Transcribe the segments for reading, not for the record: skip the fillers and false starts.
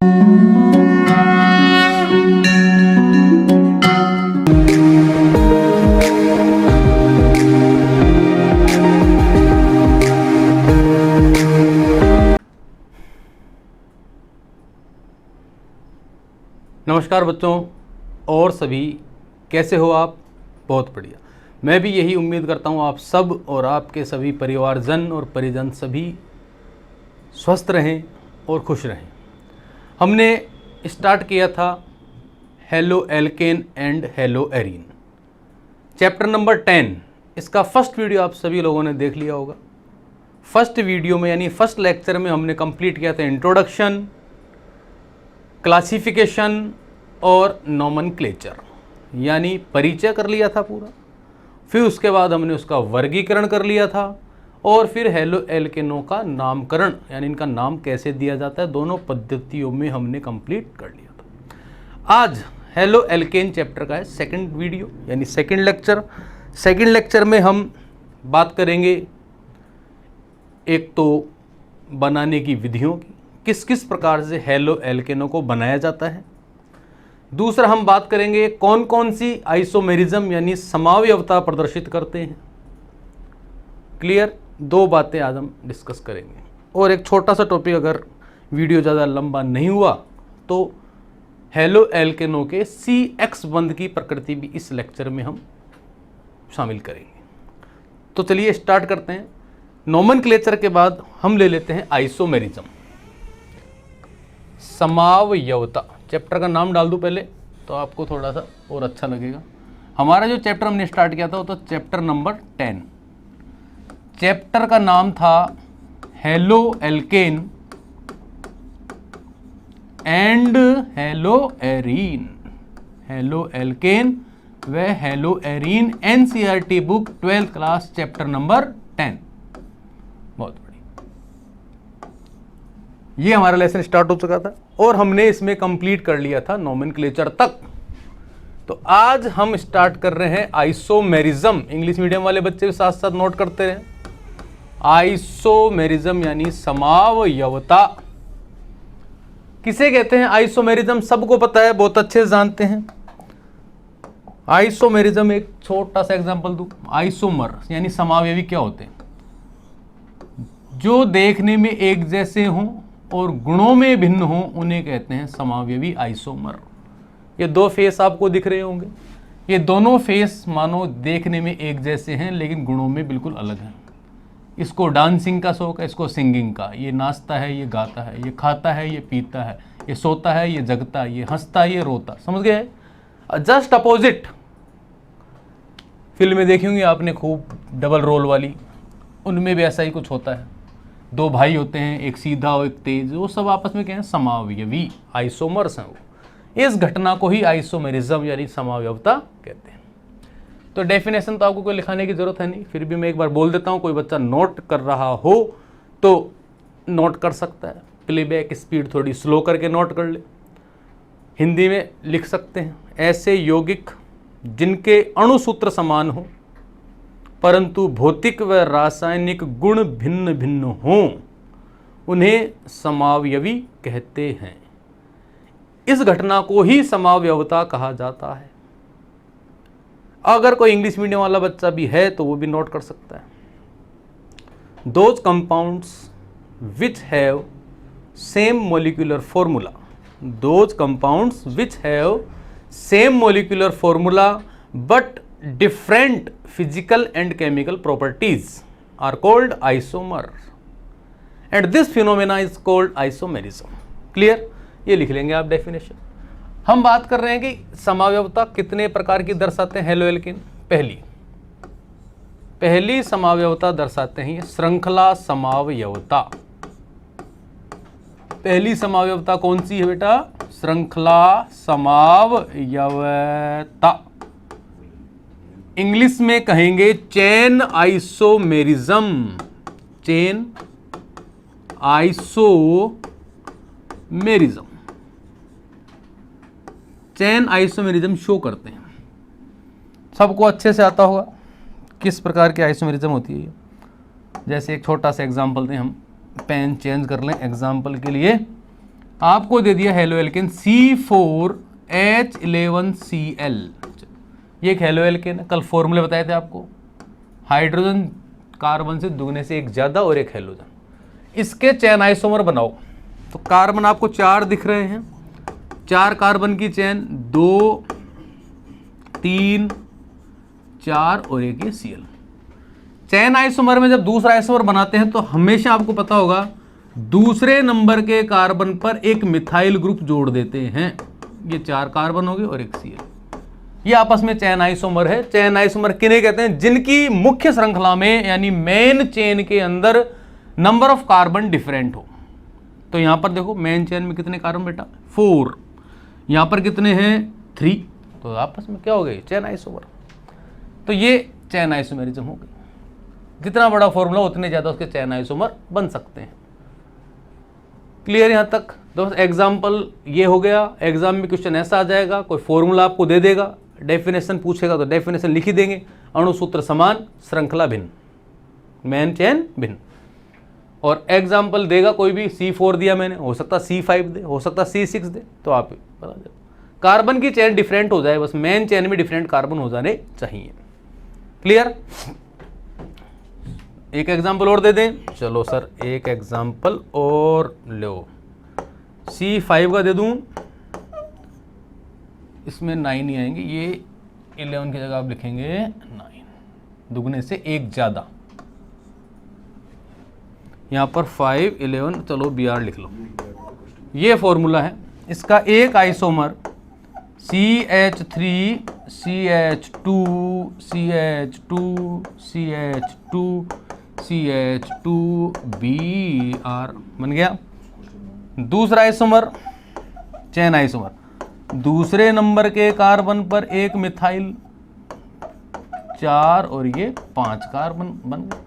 नमस्कार बच्चों और सभी, कैसे हो आप? बहुत बढ़िया। मैं भी यही उम्मीद करता हूँ आप सब और आपके सभी परिवारजन और परिजन सभी स्वस्थ रहें और खुश रहें। हमने स्टार्ट किया था haloalkane and hello arene, chapter number 10। इसका फर्स्ट वीडियो आप सभी लोगों ने देख लिया होगा। फर्स्ट वीडियो में यानी फर्स्ट लेक्चर में हमने कंप्लीट किया था इंट्रोडक्शन, क्लासिफिकेशन और नोमेनक्लेचर, यानी परिचय कर लिया था पूरा। फिर उसके बाद हमने उसका वर्गीकरण कर लिया था और फिर हेलो एल्केनों का नामकरण यानी इनका नाम कैसे दिया जाता है, दोनों पद्धतियों में हमने कंप्लीट कर लिया था। आज हेलो एल्केन चैप्टर का है सेकंड वीडियो यानी सेकंड लेक्चर। सेकंड लेक्चर में हम बात करेंगे एक तो बनाने की विधियों की, किस किस प्रकार से हेलो एल्केनों को बनाया जाता है। दूसरा हम बात करेंगे कौन कौन सी आइसोमेरिज्म यानी समावयवता प्रदर्शित करते हैं। क्लियर? दो बातें आज हम डिस्कस करेंगे और एक छोटा सा टॉपिक, अगर वीडियो ज़्यादा लंबा नहीं हुआ तो हेलो एल्केनों के CX बंध की प्रकृति भी इस लेक्चर में हम शामिल करेंगे। तो चलिए स्टार्ट करते हैं। नोमेनक्लेचर के बाद हम ले लेते हैं आइसोमेरिज्म, समावयवता। चैप्टर का नाम डाल दूं पहले तो आपको थोड़ा सा और अच्छा लगेगा। हमारा जो चैप्टर हमने स्टार्ट किया था वो तो चैप्टर नंबर 10। चैप्टर का नाम था haloalkane and haloarene. Haloalkane व haloarene, NCERT book 12th class, chapter number 10। बहुत ये हमारा लेसन स्टार्ट हो चुका था और हमने इसमें कंप्लीट कर लिया था नोमेनक्लेचर तक। तो आज हम स्टार्ट कर रहे हैं आइसोमेरिज्म। इंग्लिश मीडियम वाले बच्चे भी साथ साथ नोट करते रहे। आइसोमेरिज्म यानी समावयवता किसे कहते हैं? आइसोमेरिज्म सबको पता है, बहुत अच्छे से जानते हैं। आइसोमेरिज्म एक छोटा सा एग्जांपल दूं। आइसोमर यानी समावयवी क्या होते हैं? जो देखने में एक जैसे हों और गुणों में भिन्न हों उन्हें कहते हैं समावयवी आइसोमर। ये दो फेस आपको दिख रहे होंगे। ये दोनों फेस मानो देखने में एक जैसे हैं लेकिन गुणों में बिल्कुल अलग हैं। इसको डांसिंग का शौक है, इसको सिंगिंग का। ये नाचता है, ये गाता है, ये खाता है, ये पीता है, ये सोता है, ये जगता है, ये हंसता है, ये रोता। समझ गए? जस्ट अपोजिट फिल्में देखी होंगी आपने खूब, डबल रोल वाली, उनमें भी ऐसा ही कुछ होता है। दो भाई होते हैं, एक सीधा और एक तेज, वो सब आपस में क्या है? समावयवी आइसोमर्स हैं वो। इस घटना को ही आइसोमेरिज्म यानी समावयवता कहते हैं। तो डेफिनेशन तो आपको कोई लिखाने की जरूरत है नहीं, फिर भी मैं एक बार बोल देता हूँ। कोई बच्चा नोट कर रहा हो तो नोट कर सकता है। प्लेबैक स्पीड थोड़ी स्लो करके नोट कर ले। हिंदी में लिख सकते हैं, ऐसे यौगिक जिनके अणुसूत्र समान हो परंतु भौतिक व रासायनिक गुण भिन्न भिन्न हों उन्हें समावयवी कहते हैं। इस घटना को ही समावयवता कहा जाता है। अगर कोई इंग्लिश मीडियम वाला बच्चा भी है तो वो भी नोट कर सकता है। Those compounds which have same molecular formula, those compounds which have same molecular formula but different physical and chemical properties are called isomer and this phenomena is called isomerism. Clear? ये लिख लेंगे आप definition. हम बात कर रहे हैं कि समावयवता कितने प्रकार की दर्शाते हैं हेलो एल्केन। पहली समावयवता दर्शाते हैं श्रृंखला समावयवता। पहली समावयवता कौन सी है बेटा? श्रृंखला समावयवता। इंग्लिश में कहेंगे chain isomerism. Chain isomerism, chain isomerism show करते हैं। सबको अच्छे से आता होगा किस प्रकार की आइसोमेरिज्म होती है। जैसे एक छोटा सा एग्जांपल दें, हम पेन चेंज कर लें एग्जांपल के लिए। आपको दे दिया हेलो एल्केन C4H11Cl, ये एक हेलो एल्केन है। कल फॉर्मूले बताए थे आपको, हाइड्रोजन कार्बन से दुगने से एक ज्यादा और एक हेलोजन। इसके चेन आइसोमर बनाओ। तो कार्बन आपको 4 दिख रहे हैं, 4 कार्बन की चेन, 2 3 4 और एक ये Cl। चेन आइसोमर में जब दूसरा आइसोमर बनाते हैं तो हमेशा आपको पता होगा दूसरे नंबर के कार्बन पर एक मिथाइल ग्रुप जोड़ देते हैं। ये 4 कार्बन हो गए और एक Cl, ये आपस में चेन आइसोमर है। चेन आइसोमर किन्हें कहते हैं? जिनकी मुख्य श्रृंखला में यानी मेन चेन के अंदर नंबर ऑफ कार्बन डिफरेंट हो। तो यहां पर देखो मेन चेन में कितने कार्बन बेटा? 4, यहां पर कितने हैं? 3, तो आपस में क्या हो गई? Chain isomer. तो ये चेन आइसोमेरिज्म हो गई। जितना बड़ा फॉर्मूला उतने ज्यादा उसके चेन आइसोमर बन सकते हैं। क्लियर यहां तक दोस्त? एग्जाम्पल ये हो गया। एग्जाम में क्वेश्चन ऐसा आ जाएगा, कोई फॉर्मूला आपको दे देगा, डेफिनेशन पूछेगा तो डेफिनेशन लिख ही देंगे। अणुसूत्र समान, श्रृंखला भिन्न, मेन चेन भिन्न। और एग्जाम्पल देगा कोई भी, C4 दिया मैंने, हो सकता C5 दे, हो सकता C6 दे, तो आप बता दो। कार्बन की चेन डिफरेंट हो जाए, बस मेन चेन में डिफरेंट कार्बन हो जाने चाहिए। क्लियर? एक एग्जाम्पल और दे दें। चलो सर एक एग्जाम्पल और लो, C5 का दे दूं, इसमें 9 ही आएंगे, ये 11 की जगह आप लिखेंगे 9, दुगने से एक ज्यादा। यहां पर 5 11, चलो Br लिख लो। ये फॉर्मूला है। इसका एक isomer CH3 CH2 CH2 CH2 CH2 Br बन गया। दूसरा आइसोमर, चेन आइसोमर, दूसरे नंबर के कार्बन पर एक मिथाइल, 4 और ये 5 कार्बन बन गए।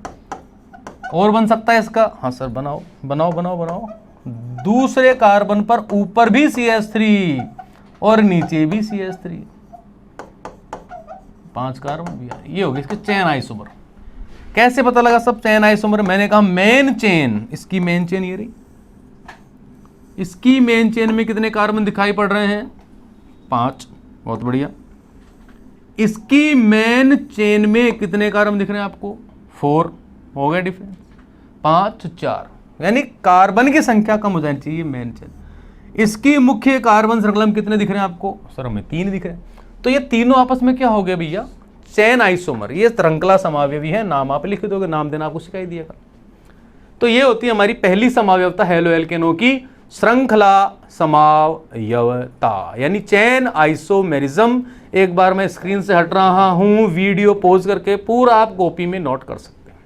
और बन सकता है इसका? हाँ सर बनाओ बनाओ बनाओ बनाओ। दूसरे कार्बन पर ऊपर भी CH3 और नीचे भी CH3, 5 कार्बन भी। ये हो गया इसके चेन आइसोमर। कैसे पता लगा सब चेन आइसोमर? मैंने कहा मेन चेन, इसकी मेन चेन ये रही, इसकी मेन चेन में कितने कार्बन दिखाई पड़ रहे हैं? 5, बहुत बढ़िया। इसकी मेन चेन में कितने कार्बन दिख रहे हैं आपको? 4, हो गया डिफरेंस, 5 4, यानी कार्बन की संख्या कम हो जानी चाहिए मेन चेन। इसकी मुख्य कार्बन श्रृंखला में कितने दिख रहे हैं आपको? सर हमें 3 दिख रहे हैं। तो ये तीनों आपस में क्या हो गया भैया? Chain isomer. ये श्रृंखला समावयवी है, नाम आप लिख दोगे, नाम देना आपको सिखाई दिया। तो ये होती है हमारी पहली समावयवता हेलो एल्केनों की, श्रृंखला समावयवता यानी चेन आइसोमेरिज्म। एक बार मैं स्क्रीन से हट रहा हूं, वीडियो पॉज करके पूरा आप कॉपी में नोट कर सकते हैं।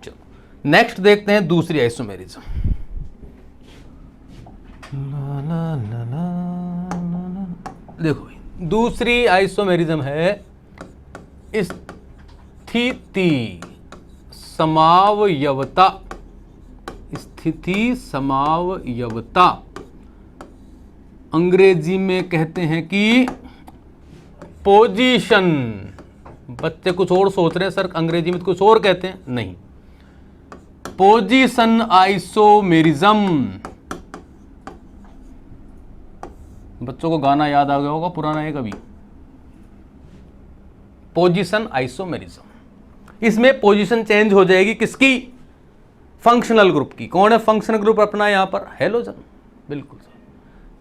चलो नेक्स्ट देखते हैं दूसरी आइसोमेरिज्म। देखो दूसरी आइसोमेरिज्म है स्थिति समावयवता। स्थिति समावयवता अंग्रेजी में कहते हैं कि पोजीशन। बच्चे कुछ और सोच रहे हैं सर अंग्रेजी में कुछ और कहते हैं, नहीं, पोजीशन आइसोमेरिज्म। बच्चों को गाना याद आ गया होगा, पुराना है कभी, पोजीशन आइसोमेरिज्म। इसमें पोजीशन चेंज हो जाएगी किसकी? फंक्शनल ग्रुप की। कौन है फंक्शनल ग्रुप अपना? यहां पर हेलोजन, बिल्कुल सर।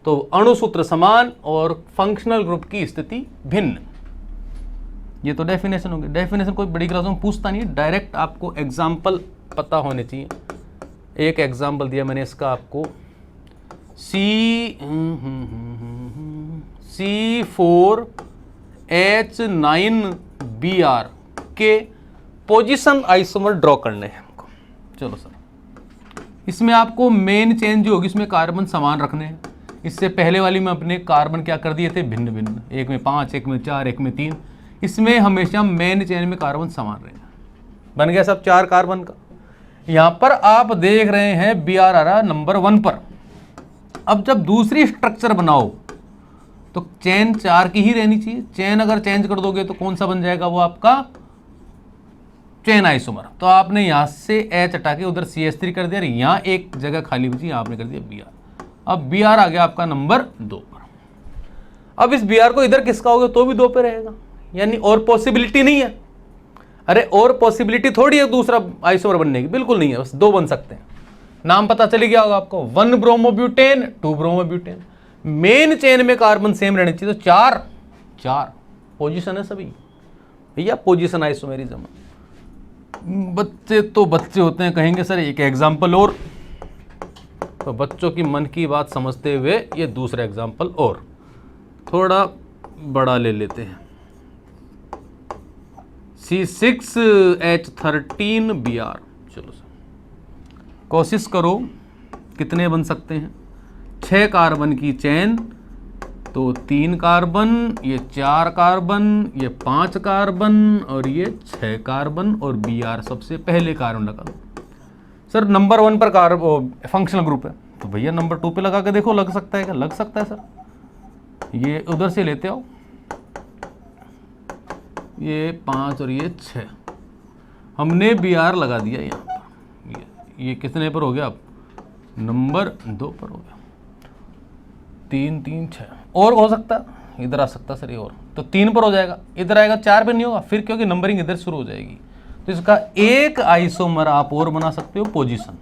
तो अणुसूत्र समान और फंक्शनल ग्रुप की स्थिति भिन्न। ये तो डेफिनेशन होगी। डेफिनेशन कोई बड़ी क्लासों में पूछता नहीं, डायरेक्ट आपको एग्जाम्पल पता होने चाहिए। एक एग्जाम्पल दिया मैंने इसका आपको, C4H9Br के पोजीशन आइसोमर ड्रॉ करने हैं हमको। चलो सर, इसमें आपको मेन चेंज जो होगी इसमें कार्बन समान रखने हैं। इससे पहले वाली में अपने कार्बन क्या कर दिए थे? भिन्न भिन्न, एक में 5, एक में 4, एक में 3। इसमें हमेशा मेन चेन में कार्बन समान रहेगा। बन गया सब 4 कार्बन का। यहां पर आप देख रहे हैं Br आ रहा नंबर 1 पर। अब जब दूसरी स्ट्रक्चर बनाओ तो चेन 4 की ही रहनी चाहिए। चेन अगर चेंज कर दोगे तो कौन सा बन जाएगा? वो आपका चेन आइसोमर, तो आपने यहाँ से H हटा के उधर CH3 कर दिया, यहाँ एक जगह खाली बची, आपने कर दिया Br। अब Br आ गया आपका नंबर 2 पर। अब इस Br को इधर किसका होगा तो भी 2 पे रहेगा, यानी और पॉसिबिलिटी नहीं है। अरे और पॉसिबिलिटी थोड़ी है दूसरा आइसोमर बनने की, बिल्कुल नहीं है, बस 2 बन सकते हैं। नाम पता चली गया होगा आपको, 1 ब्रोमोब्यूटेन 2 ब्रोमोब्यूटेन। मेन चेन में कार्बन सेम रहने चाहिए, तो 4 पोजीशन है सभी भैया, पोजीशन आइसोमेरिज्म। बच्चे तो बच्चे होते हैं, कहेंगे सर एक एग्जाम्पल और, तो बच्चों की मन की बात समझते हुए ये दूसरा एग्जाम्पल और थोड़ा बड़ा ले लेते हैं। C6H13Br, चलो सर कोशिश करो कितने बन सकते हैं। 6 कार्बन की चेन, तो 3 कार्बन, ये 4 कार्बन, ये 5 कार्बन और ये 6 कार्बन और Br सबसे पहले कार्बन लगा दो। सर नंबर 1 पर कार्बन फंक्शनल ग्रुप है, तो भैया नंबर 2 पे लगा के देखो लग सकता है क्या? लग सकता है सर। ये उधर से लेते आओ, ये 5 और ये 6, हमने Br लगा दिया यहाँ पर। ये कितने पर हो गया? अब नंबर 2 पर हो गया। 3 3 6 और हो सकता, इधर आ सकता सर ये और, तो 3 पर हो जाएगा, इधर आएगा 4 पे नहीं होगा फिर, क्योंकि नंबरिंग इधर शुरू हो जाएगी। तो इसका एक आइसोमर आप और बना सकते हो पोजीशन,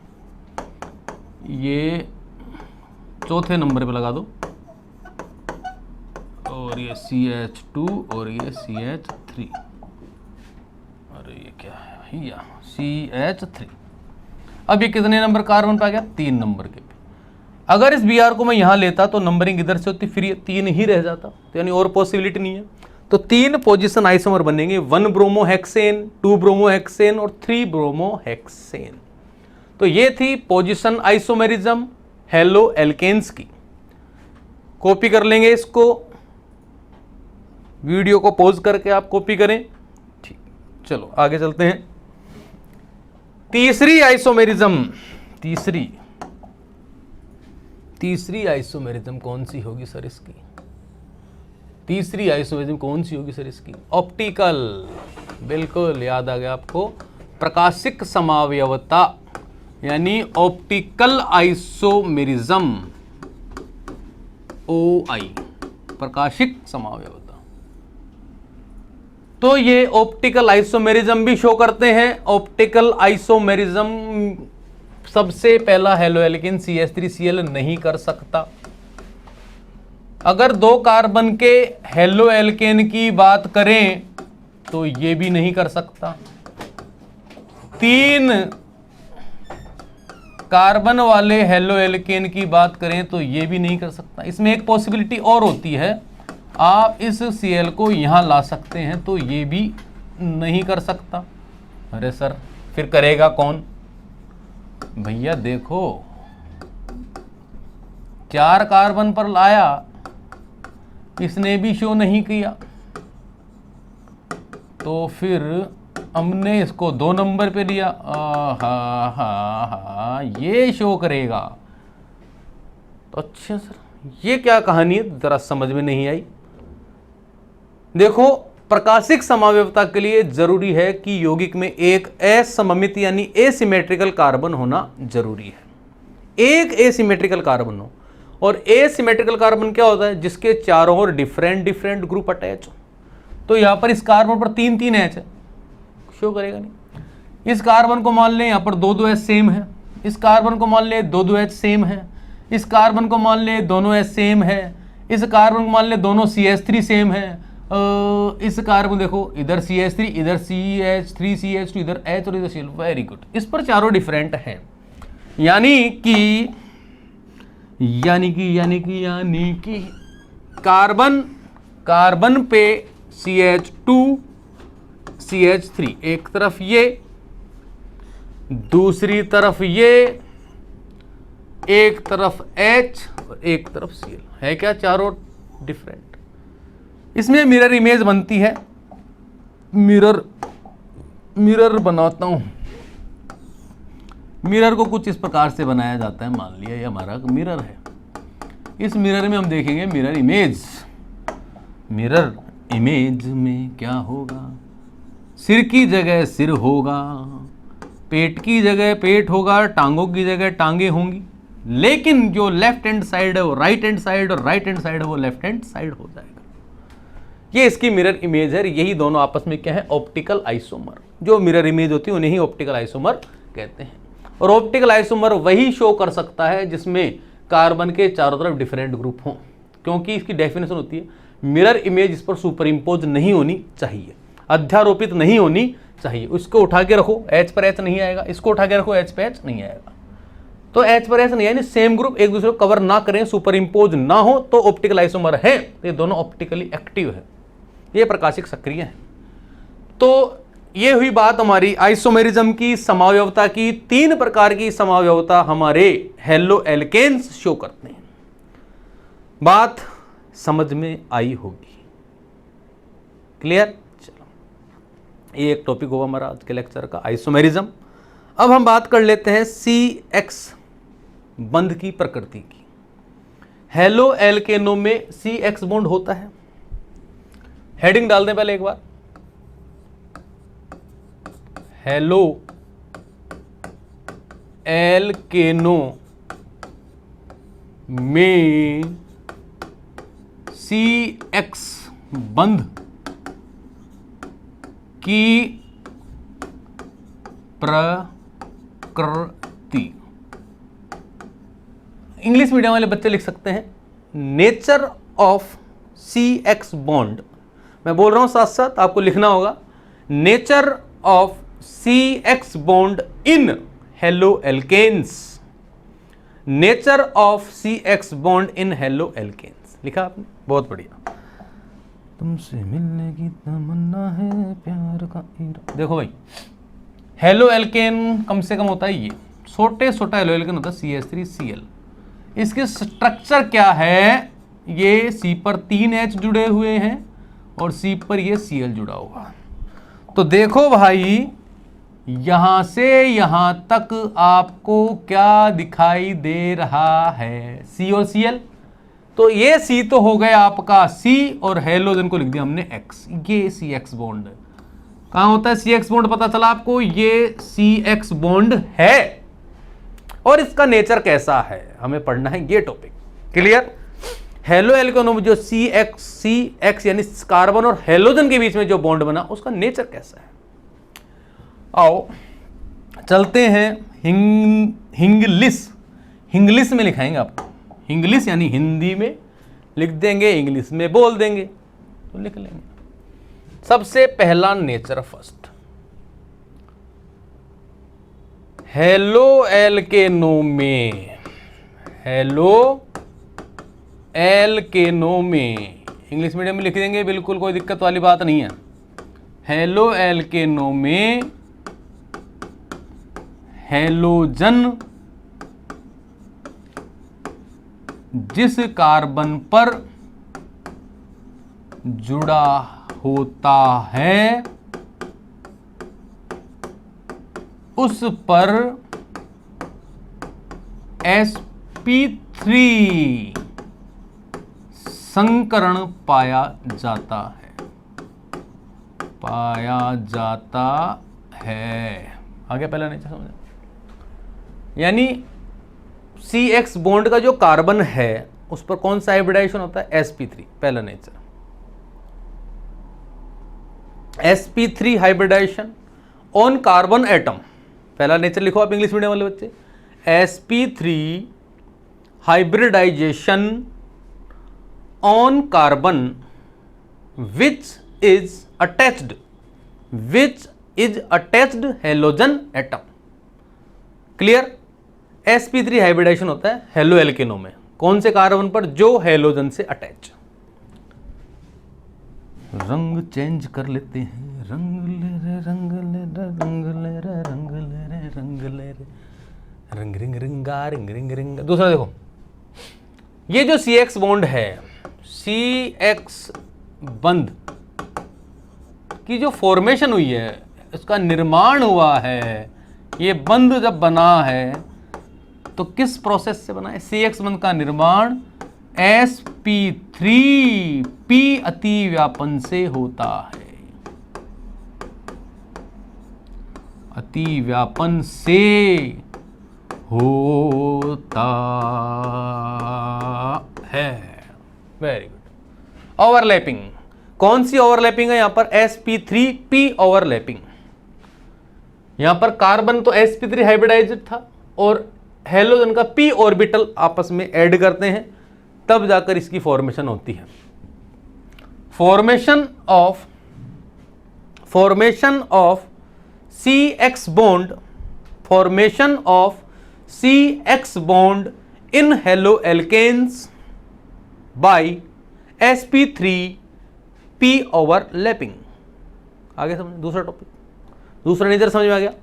ये चौथे नंबर पे लगा दो, और ये CH2 और ये CH3, अरे ये क्या है भैया CH3। अब ये कितने नंबर कार्बन पे आ गया? 3 नंबर के पे। अगर इस Br को मैं यहाँ लेता तो नंबरिंग इधर से होती, फिर ये 3 ही रह जाता, तो यानी और पॉसिबिलिटी नहीं है। तो 3 पोजीशन आइसोमर बनेंगे, 1 ब्रोमोहेक्सेन 2 ब्रोमोहेक्सेन और 3 ब्रोमोहेक्सेन। तो ये थी पोजीशन आइसोमेरिज्म हेलो एल्केन्स की। कॉपी कर लेंगे इसको, वीडियो को पॉज करके आप कॉपी करें। ठीक, चलो आगे चलते हैं। तीसरी आइसोमेरिज्म, तीसरी आइसोमेरिज्म कौन सी होगी सर इसकी? तीसरी आइसोमेरिज्म कौन सी होगी सर इसकी? ऑप्टिकल, बिल्कुल याद आ गया आपको, प्रकाशिक समावयवता, यानी ऑप्टिकल आइसोमेरिज्म, OI, प्रकाशिक समावयवता। तो ये ऑप्टिकल आइसोमेरिज्म भी शो करते हैं। ऑप्टिकल आइसोमेरिज्म सबसे पहला हेलो एल्केन CH3Cl नहीं कर सकता। अगर 2 कार्बन के हेलो एल्केन की बात करें तो ये भी नहीं कर सकता। 3 कार्बन वाले हेलो एल्केन की बात करें तो ये भी नहीं कर सकता। इसमें एक पॉसिबिलिटी और होती है, आप इस Cl को यहां ला सकते हैं, तो ये भी नहीं कर सकता। अरे सर फिर करेगा कौन? भैया देखो 4 कार्बन पर लाया, इसने भी शो नहीं किया, तो फिर हमने इसको 2 नंबर पे लिया। ये शो करेगा। तो अच्छा सर ये क्या कहानी है, जरा समझ में नहीं आई। देखो प्रकाशिक समावयवता के लिए जरूरी है कि यौगिक में एक असममित यानी एसिमेट्रिकल कार्बन होना जरूरी है। एक एसिमेट्रिकल कार्बन हो, और एसिमेट्रिकल कार्बन क्या होता है? जिसके चारों ओर डिफरेंट ग्रुप अटैच हो। तो यहां पर इस कार्बन पर 3 3 H है, शो करेगा नहीं। इस कार्बन को मान लें यहां पर 2 2 H सेम है, इस कार्बन को मान ले 2 2 H सेम है, इस कार्बन को मान ले दोनों H सेम है, इस कार्बन को मान ले दोनों CH3 सेम है, इस कार्बन देखो इधर CH3 इधर CH3 CH2 इधर H और इधर Cl। वेरी गुड, इस पर चारों डिफरेंट हैं, यानी कि कार्बन पे CH2 CH3 एक तरफ ये, दूसरी तरफ ये, एक तरफ H और एक तरफ Cl है। क्या चारों डिफरेंट? इसमें मिरर इमेज बनती है। मिरर बनाता हूं। मिरर को कुछ इस प्रकार से बनाया जाता है, मान लिया ये हमारा मिरर है। इस मिरर में हम देखेंगे मिरर इमेज में क्या होगा? सिर की जगह सिर होगा, पेट की जगह पेट होगा, टांगों की जगह टांगे होंगी, लेकिन जो लेफ्ट हैंड साइड है वो राइट हैंड साइड और राइट हैंड साइड है वो लेफ्ट हैंड साइड हो जाएगा। ये इसकी मिरर इमेज है। यही दोनों आपस में क्या है, ऑप्टिकल आइसोमर। जो मिरर इमेज होती है उन्हें ही ऑप्टिकल आइसोमर कहते हैं। और ऑप्टिकल आइसोमर वही शो कर सकता है जिसमें कार्बन के चारों तरफ डिफरेंट ग्रुप हों, क्योंकि इसकी डेफिनेशन होती है मिरर इमेज इस पर सुपर इम्पोज नहीं होनी चाहिए, अध्यारोपित नहीं होनी चाहिए। उसको उठा के रखो, एच पर एच नहीं आएगा, इसको उठा के रखो, एच पर एच नहीं आएगा। तो एच पर एच नहीं, यानी सेम ग्रुप एक दूसरे को कवर ना करें, सुपर इम्पोज ना हो, तो ऑप्टिकल आइसोमर है। ये दोनों ऑप्टिकली एक्टिव है, ये प्रकाशिक सक्रिय है। तो ये हुई बात हमारी आइसोमेरिज्म की, समावयवता की। 3 प्रकार की समावयवता हमारे हेलो एल्केन्स शो करते हैं। बात समझ में आई होगी, क्लियर? चलो, ये एक टॉपिक होगा हमारा आज के लेक्चर का, आइसोमेरिज्म। अब हम बात कर लेते हैं CX बंध की प्रकृति की। हेलो एल्केनो में CX बॉन्ड होता है। हेडिंग डाल दें पहले एक बार, हेलो एल्केनो में CX बंध की प्रकृति। इंग्लिश मीडियम वाले बच्चे लिख सकते हैं नेचर ऑफ CX बॉन्ड। मैं बोल रहा हूं साथ साथ आपको लिखना होगा, nature of CX bond in halo alkanes. Nature of CX bond in halo alkanes लिखा आपने, बहुत बढ़िया। तुमसे मिलने की तमन्ना है, प्यार का इरादा। देखो भाई, हेलो एल्केन कम से कम होता है ये छोटा हेलो एल्केन होता है CH3Cl। इसके स्ट्रक्चर क्या है, ये C पर 3 H जुड़े हुए हैं और C पर ये Cl जुड़ा हुआ। तो देखो भाई, यहां से यहां तक आपको क्या दिखाई दे रहा है, C और Cl। तो ये C तो हो गया आपका C और हेलोजन को लिख दिया हमने X। ये CX बॉन्ड है। कहां होता है CX बॉन्ड, पता चला आपको, ये CX बॉन्ड है। और इसका नेचर कैसा है हमें पढ़ना है, ये टॉपिक क्लियर। हेलो एल्केनो में जो CX यानी कार्बन और हेलोजन के बीच में जो बॉन्ड बना, उसका नेचर कैसा है। आओ चलते हैं हिंग्लिश में लिखाएंगे आपको। हिंग्लिश यानी हिंदी में लिख देंगे, इंग्लिश में बोल देंगे, तो लिख लेंगे। सबसे पहला नेचर फर्स्ट, हेलो एल्केनो में, हेलो एल्केनो में, इंग्लिश मीडियम में लिख देंगे, बिल्कुल कोई दिक्कत वाली बात नहीं है। हेलो एल्केनो में हेलोजन जिस कार्बन पर जुड़ा होता है उस पर sp3 संकरण पाया जाता है। आगे पहला नेचर समझा, यानी CX बॉन्ड का जो कार्बन है उस पर कौन सा हाइब्रिडाइजेशन होता है, sp3, पहला nature. sp3 hybridization on carbon atom, पहला नेचर लिखो आप इंग्लिश मीडियम वाले बच्चे। sp3 hybridization on carbon which is attached halogen atom. Clear. sp3 hybridization होता है हेलो एल्केनो में, कौन से कार्बन पर, जो हेलोजन से अटैच। रंग चेंज कर लेते हैं, रंग ले रे रंग ले रे रंग ले रे रंग ले रे रंग ले रे रंग रिंग रिंगा रिंग रिंग रिंग। दूसरा देखो, ये जो CX बॉन्ड है, CX बंध की जो फॉर्मेशन हुई है, इसका निर्माण हुआ है, ये बंध जब बना है तो किस प्रोसेस से बना है। CX बंध का निर्माण sp3p अतिव्यापन से होता है। अति व्यापन से होता है। Very good. ओवरलैपिंग, कौन सी ओवरलैपिंग है यहां पर? sp3p overlapping. यहां पर कार्बन तो sp3 हाइब्रिडाइज्ड था और हेलोजन का p ऑर्बिटल आपस में ऐड करते हैं, तब जाकर इसकी फॉर्मेशन होती है। Formation of CX bond, formation of CX bond in halo alkanes by sp3p overlapping. आगे समझ, दूसरा टॉपिक, दूसरा नेचर समझ में आ गया।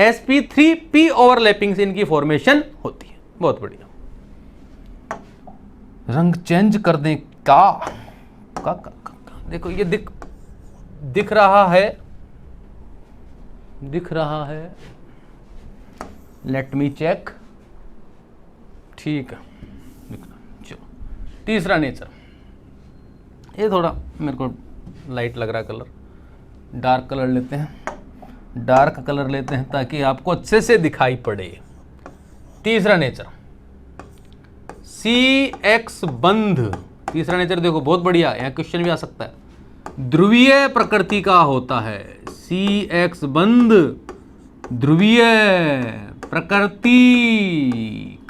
sp3p ओवरलैपिंग से इनकी फॉर्मेशन होती है। बहुत बढ़िया। रंग चेंज कर दें का देखो ये दिख रहा है, लेट मी चेक। ठीक है, चलो तीसरा नेचर, ये थोड़ा मेरे को लाइट लग रहा है कलर, डार्क कलर लेते हैं ताकि आपको अच्छे से दिखाई पड़े। तीसरा नेचर CX बंध। तीसरा नेचर देखो बहुत बढ़िया, यहाँ क्वेश्चन भी आ सकता है, ध्रुवीय प्रकृति का होता है। CX बंध ध्रुवीय प्रकृति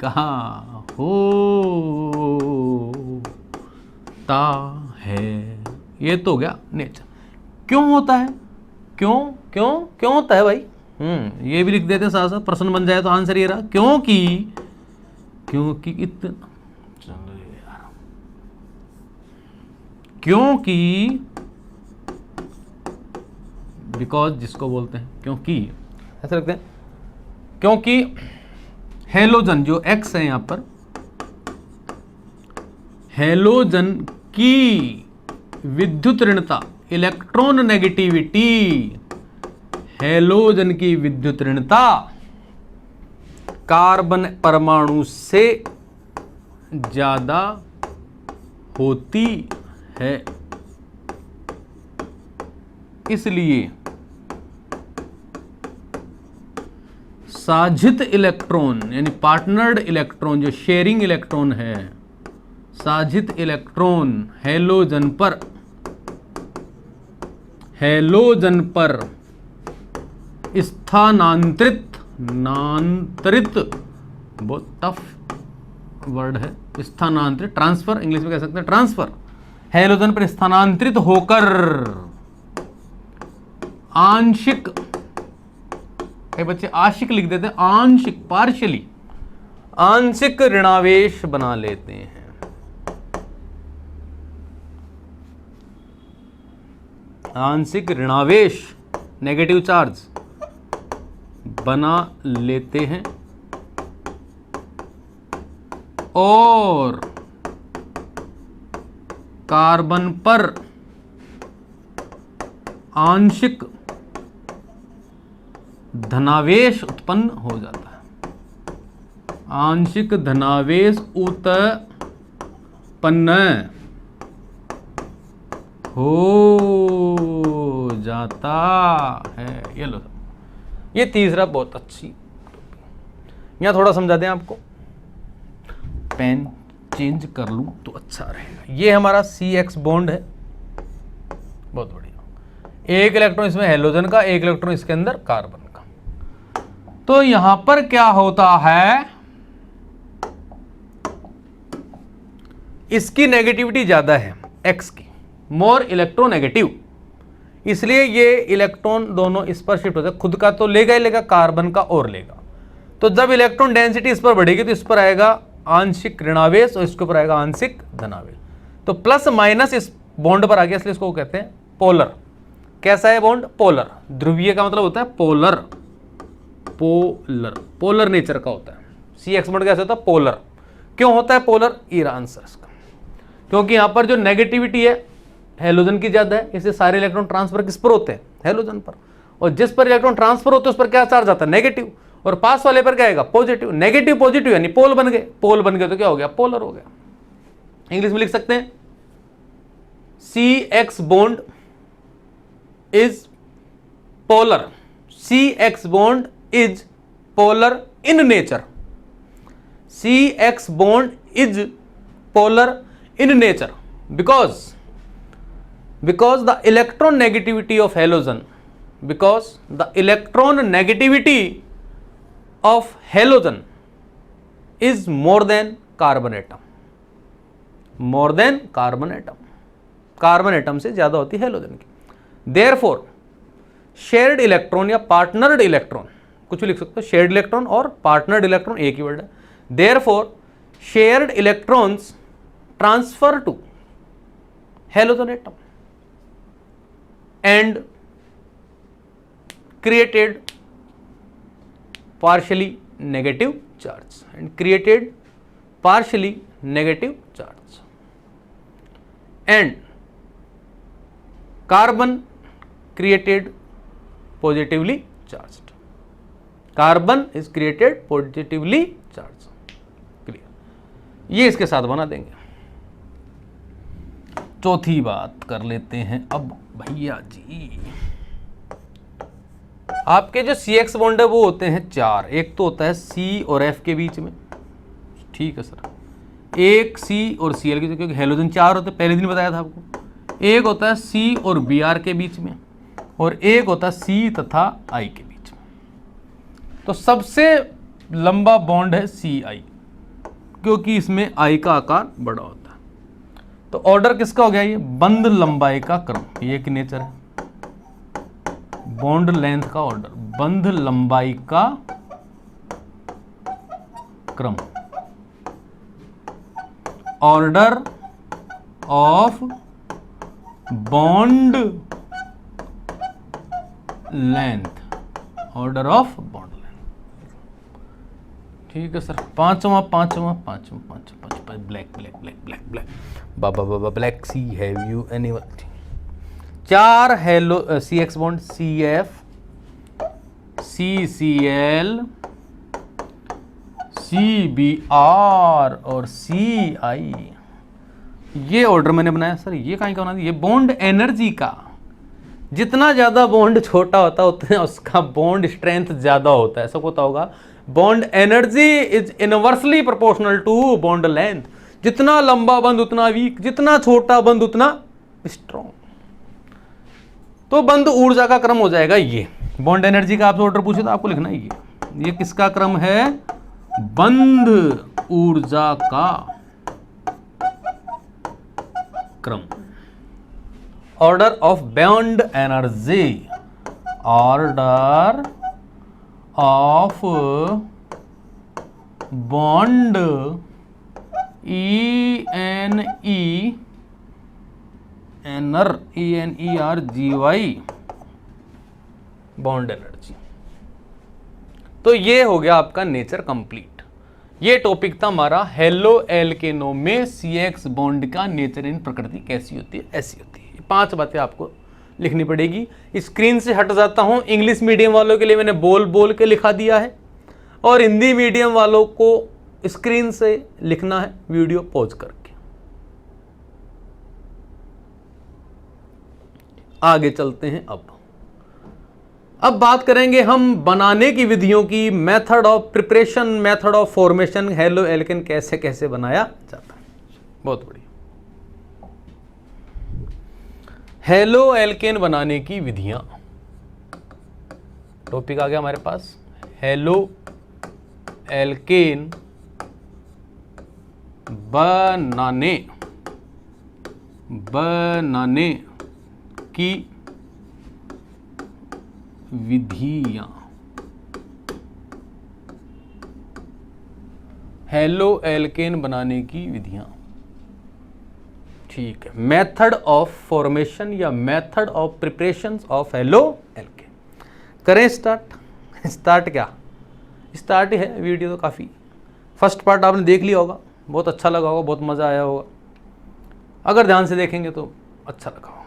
कहाँ होता है। ये तो हो गया नेचर। क्यों होता है, क्यों होता है भाई? ये भी लिख देते हैं साथ साथ, प्रश्न बन जाए तो आंसर ये रहा, क्योंकि इतना, चलो यार, क्योंकि बिकॉज जिसको बोलते हैं क्योंकि, ऐसे रखते हैं, क्योंकि हेलोजन जो X है यहां पर, हेलोजन की विद्युत ऋणता, इलेक्ट्रॉन नेगेटिविटी, हेलोजन की विद्युत ऋणता कार्बन परमाणु से ज्यादा होती है। इसलिए साझित इलेक्ट्रॉन यानी पार्टनर्ड इलेक्ट्रॉन, जो शेयरिंग इलेक्ट्रॉन है, साझित इलेक्ट्रॉन हेलोजन पर स्थानांतरित, बहुत टफ वर्ड है, स्थानांतरित, ट्रांसफर इंग्लिश में कह सकते हैं, ट्रांसफर, हेलोजन पर स्थानांतरित होकर आंशिक, कई बच्चे आंशिक लिख देते हैं, आंशिक, पार्शियली, आंशिक ऋणावेश बना लेते हैं। आंशिक ऋणावेश, नेगेटिव चार्ज बना लेते हैं और कार्बन पर आंशिक धनावेश उत्पन्न हो जाता है। आंशिक धनावेश उत्पन्न हो जाता है। ये लो, ये तीसरा बहुत अच्छी, यहां थोड़ा समझा दें आपको, पेन चेंज कर लूं तो अच्छा रहेगा। ये हमारा CX बॉन्ड है, बहुत बढ़िया, एक इलेक्ट्रॉन इसमें हेलोजन का, एक इलेक्ट्रॉन इसके अंदर कार्बन का। तो यहां पर क्या होता है, इसकी नेगेटिविटी ज्यादा है, X की, मोर इलेक्ट्रोनेगेटिव, इसलिए ये इलेक्ट्रॉन दोनों इस पर शिफ्ट होता है, खुद का तो लेगा ही लेगा, कार्बन का और लेगा। तो जब इलेक्ट्रॉन डेंसिटी इस पर बढ़ेगी तो इस पर आएगा आंशिक ऋणावेश और इसके ऊपर आएगा आंशिक धनावेश। तो प्लस माइनस इस बॉन्ड पर आ गया, इसलिए इसको कहते हैं पोलर। कैसा है बॉन्ड? पोलर। ध्रुवीय का मतलब होता है पोलर, पोलर नेचर का होता है। CX बॉन्ड कैसे होता है? पोलर। क्यों होता है पोलर? ये आंसर इसका, क्योंकि यहां पर जो नेगेटिविटी है हेलोजन की ज्यादा है, इससे सारे इलेक्ट्रॉन ट्रांसफर किस पर होते हैं? हेलोजन पर। और जिस पर इलेक्ट्रॉन ट्रांसफर होते हैं उस पर क्या चार्ज आता है? नेगेटिव। और पास वाले पर क्या आएगा? पॉजिटिव। नेगेटिव पॉजिटिव यानी पोल बन गए, पोल बन गए तो क्या हो गया? पोलर हो गया। इंग्लिश में लिख सकते हैं CX bond is polar, CX bond is polar in nature. CX bond is polar in nature because the electron negativity of halogen, because the electron negativity of halogen is more than carbon atom, more than carbon atom. Carbon atom से ज्यादा होती है halogen की. Therefore shared electron या partnered electron, कुछ भी लिख सकते हो, शेयर्ड इलेक्ट्रॉन और पार्टनर्ड इलेक्ट्रॉन एक ही वर्ड है. Therefore shared electrons transfer to halogen atom and created partially negative charge, and created partially negative charge, and carbon created positively charged. Carbon is created positively charged. Clear? ये इसके साथ बना देंगे. चौथी बात कर लेते हैं अब भैया जी. आपके जो CX बॉन्ड है वो होते हैं 4. एक तो होता है C और F के बीच में, ठीक है सर. एक C और Cl के, क्योंकि हेलोजन 4 होते हैं, पहले दिन बताया था आपको. एक होता है C और Br के बीच में, और एक होता है C तथा I के बीच में. तो सबसे लंबा बॉन्ड है CI, क्योंकि इसमें I का आकार बड़ा होता है. तो ऑर्डर किसका हो गया? ये बंध लंबाई का क्रम. ये एक नेचर है, बॉन्ड लेंथ का ऑर्डर, बंध लंबाई का क्रम, order of bond length, order of bond length. ठीक है सर. पांचवा black black black black black baa baa black sheep have you any. 4 halo CX bond CF, CCl, CBr और CI. ये ऑर्डर मैंने बनाया सर. ये कहीं का बना दिया? ये बॉन्ड एनर्जी का, जितना ज्यादा बॉन्ड छोटा होता है उतना उसका बॉन्ड स्ट्रेंथ ज्यादा होता है. सबको पता होगा bond energy is inversely proportional to bond length. जितना लंबा बंध उतना वीक, जितना छोटा बंध उतना स्ट्रॉन्ग. तो बंध ऊर्जा का क्रम हो जाएगा ये. बॉन्ड एनर्जी का आपसे ऑर्डर पूछे तो आपको लिखना है ये किसका क्रम है? बंध ऊर्जा का क्रम. Order of bond energy, order of bond ENERGY bond energy. तो ये हो गया आपका नेचर कंप्लीट. ये टॉपिक था हमारा हेलो एल्केनो में CX बॉन्ड का नेचर इन प्रकृति कैसी होती है, ऐसी होती है. 5 बातें आपको लिखनी पड़ेगी. स्क्रीन से हट जाता हूं. इंग्लिश मीडियम वालों के लिए मैंने बोल बोल के लिखा दिया है, और हिंदी मीडियम वालों को स्क्रीन से लिखना है वीडियो पॉज करके. आगे चलते हैं. अब बात करेंगे हम बनाने की विधियों की. Method of preparation, method of formation. Halo alkane कैसे कैसे बनाया जाता है. बहुत बढ़िया. हेलो एल्केन बनाने की विधियां. टॉपिक आ गया हमारे पास. हेलो एल्केन बनाने की विधियां. हेलो एल्केन बनाने की विधियां. ठीक है. मेथड ऑफ फॉर्मेशन या method of preparation of halo alkane. करें स्टार्ट. स्टार्ट क्या, स्टार्ट ही है. वीडियो तो काफ़ी, फर्स्ट पार्ट आपने देख लिया होगा, बहुत अच्छा लगा होगा, बहुत मज़ा आया होगा. अगर ध्यान से देखेंगे तो अच्छा लगा होगा.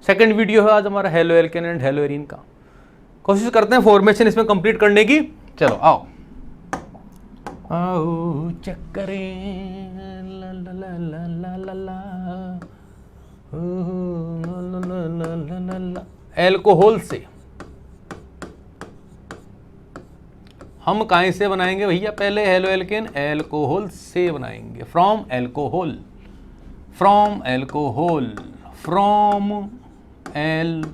सेकंड वीडियो है आज हमारा halo alkane and hello arene का. कोशिश करते हैं फॉर्मेशन इसमें कंप्लीट करने की. चलो आओ आओ चक्करे ला ला ला ला ला ला ला ला ला ला ला. एल्कोहल से हम काहे से बनाएंगे भैया? पहले हेलो एल्केन एल्कोहल से बनाएंगे, from alcohol, from alcohol, from alcohol,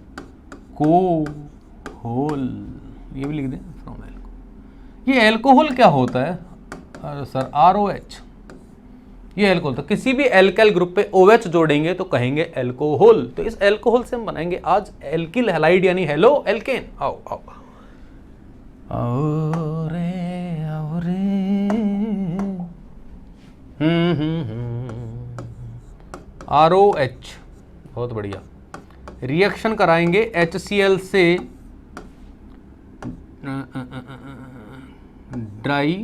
ये भी लिख दें फ्रॉम एल्कोहल। ये एल्कोहल क्या होता है? अरे सर ROH, ये एल्कोहल। तो किसी भी एल्काइल ग्रुप पे OH जोड़ेंगे तो कहेंगे एल्कोहल। तो इस एल्कोहल से हम बनाएंगे आज एल्किल हैलाइड यानी हेलो एल्केन। आओ आओ आओ रे आओ रे। ROH, बहुत बढ़िया। रिएक्शन कराएंगे HCl से ड्राई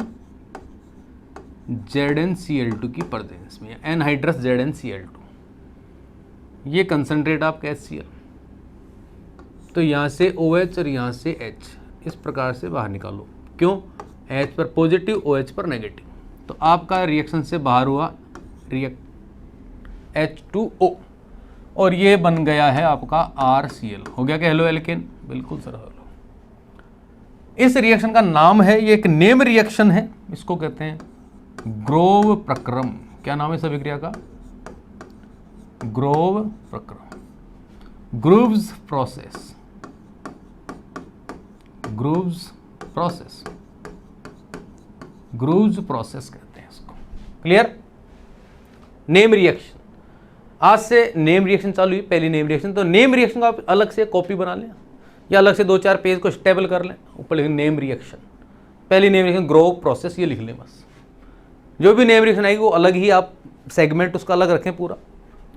ZnCl2 की प्रेजेंस में, एनहाइड्रस ZnCl2, ये कंसंट्रेट आपका HCl। तो यहाँ से OH और यहाँ से H इस प्रकार से बाहर निकालो। क्यों? H पर पॉजिटिव, OH पर नेगेटिव। तो आपका रिएक्शन से बाहर हुआ H2O और ये बन गया है आपका RCl। हो गया क्या हेलो एल्केन? बिल्कुल सर हेलो। इस रिएक्शन का नाम है, ये एक नेम रिएक्शन है, इसको कहते हैं ग्रोव प्रक्रम। क्या नाम है इस अभिक्रिया का? ग्रोव प्रक्रम, Grove's process, Grove's process, Grove's process कहते हैं इसको। क्लियर? नेम रिएक्शन, आज से नेम रिएक्शन चालू हुई, पहली नेम रिएक्शन। तो नेम रिएक्शन का आप अलग से कॉपी बना लें या अलग से 2-4 पेज को स्टेबल कर लें, ऊपर लिखें नेम रिएक्शन। पहली नेम रिएक्शन ग्रोव प्रोसेस, ये लिख लें बस। जो भी नेम रिएक्शन आएगी वो अलग ही आप सेगमेंट उसका अलग रखें पूरा,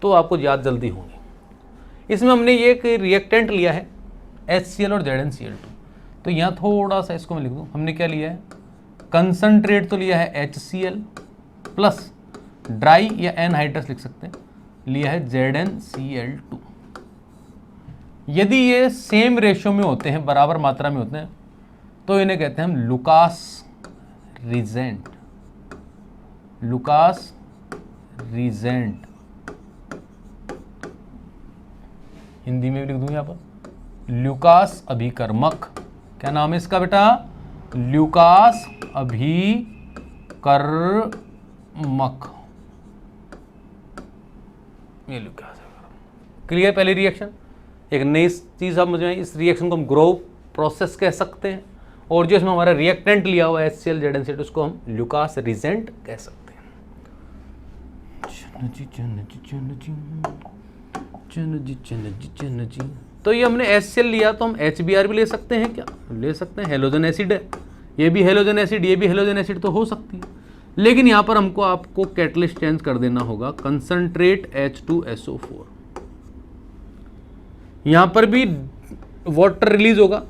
तो आपको याद जल्दी होंगी। इसमें हमने ये एक रिएक्टेंट लिया है HCl और ZnCl2। तो यहाँ थोड़ा सा इसको मैं लिख दूँ, हमने क्या लिया है? कंसंट्रेट तो लिया है HCl प्लस ड्राई या एनहाइड्रस लिख सकते हैं, लिया है ZnCl2। यदि ये सेम रेशियो में होते हैं, बराबर मात्रा में होते हैं, तो इन्हें कहते हैं हम Lucas reagent, Lucas reagent. Hindi में भी लिख दूं यहाँ पर ल्यूकास अभिकर्मक। क्या नाम है इसका बेटा? ल्यूकास अभिकर्मक, ये ल्यूकास। क्लियर? पहली रिएक्शन। एक नई चीज आप मुझे, इस रिएक्शन को हम ग्रोव प्रोसेस कह सकते हैं, और जो इसमें हमारा रिएक्टेंट लिया हुआ है HCl ZnCl2 उसको हम ल्यूकास रिजेंट कह सकते हैं। तो ये हमने HCl लिया तो हम HBr भी ले सकते हैं। क्या ले सकते हैं? हेलोजन एसिड है, ये भी हेलोजन एसिड, ये भी हेलोजन एसिड, तो हो सकती है। लेकिन यहाँ पर हमको आपको कैटलिस्ट चेंज कर देना होगा, कंसंट्रेट H2SO4। यहाँ पर भी वाटर रिलीज होगा।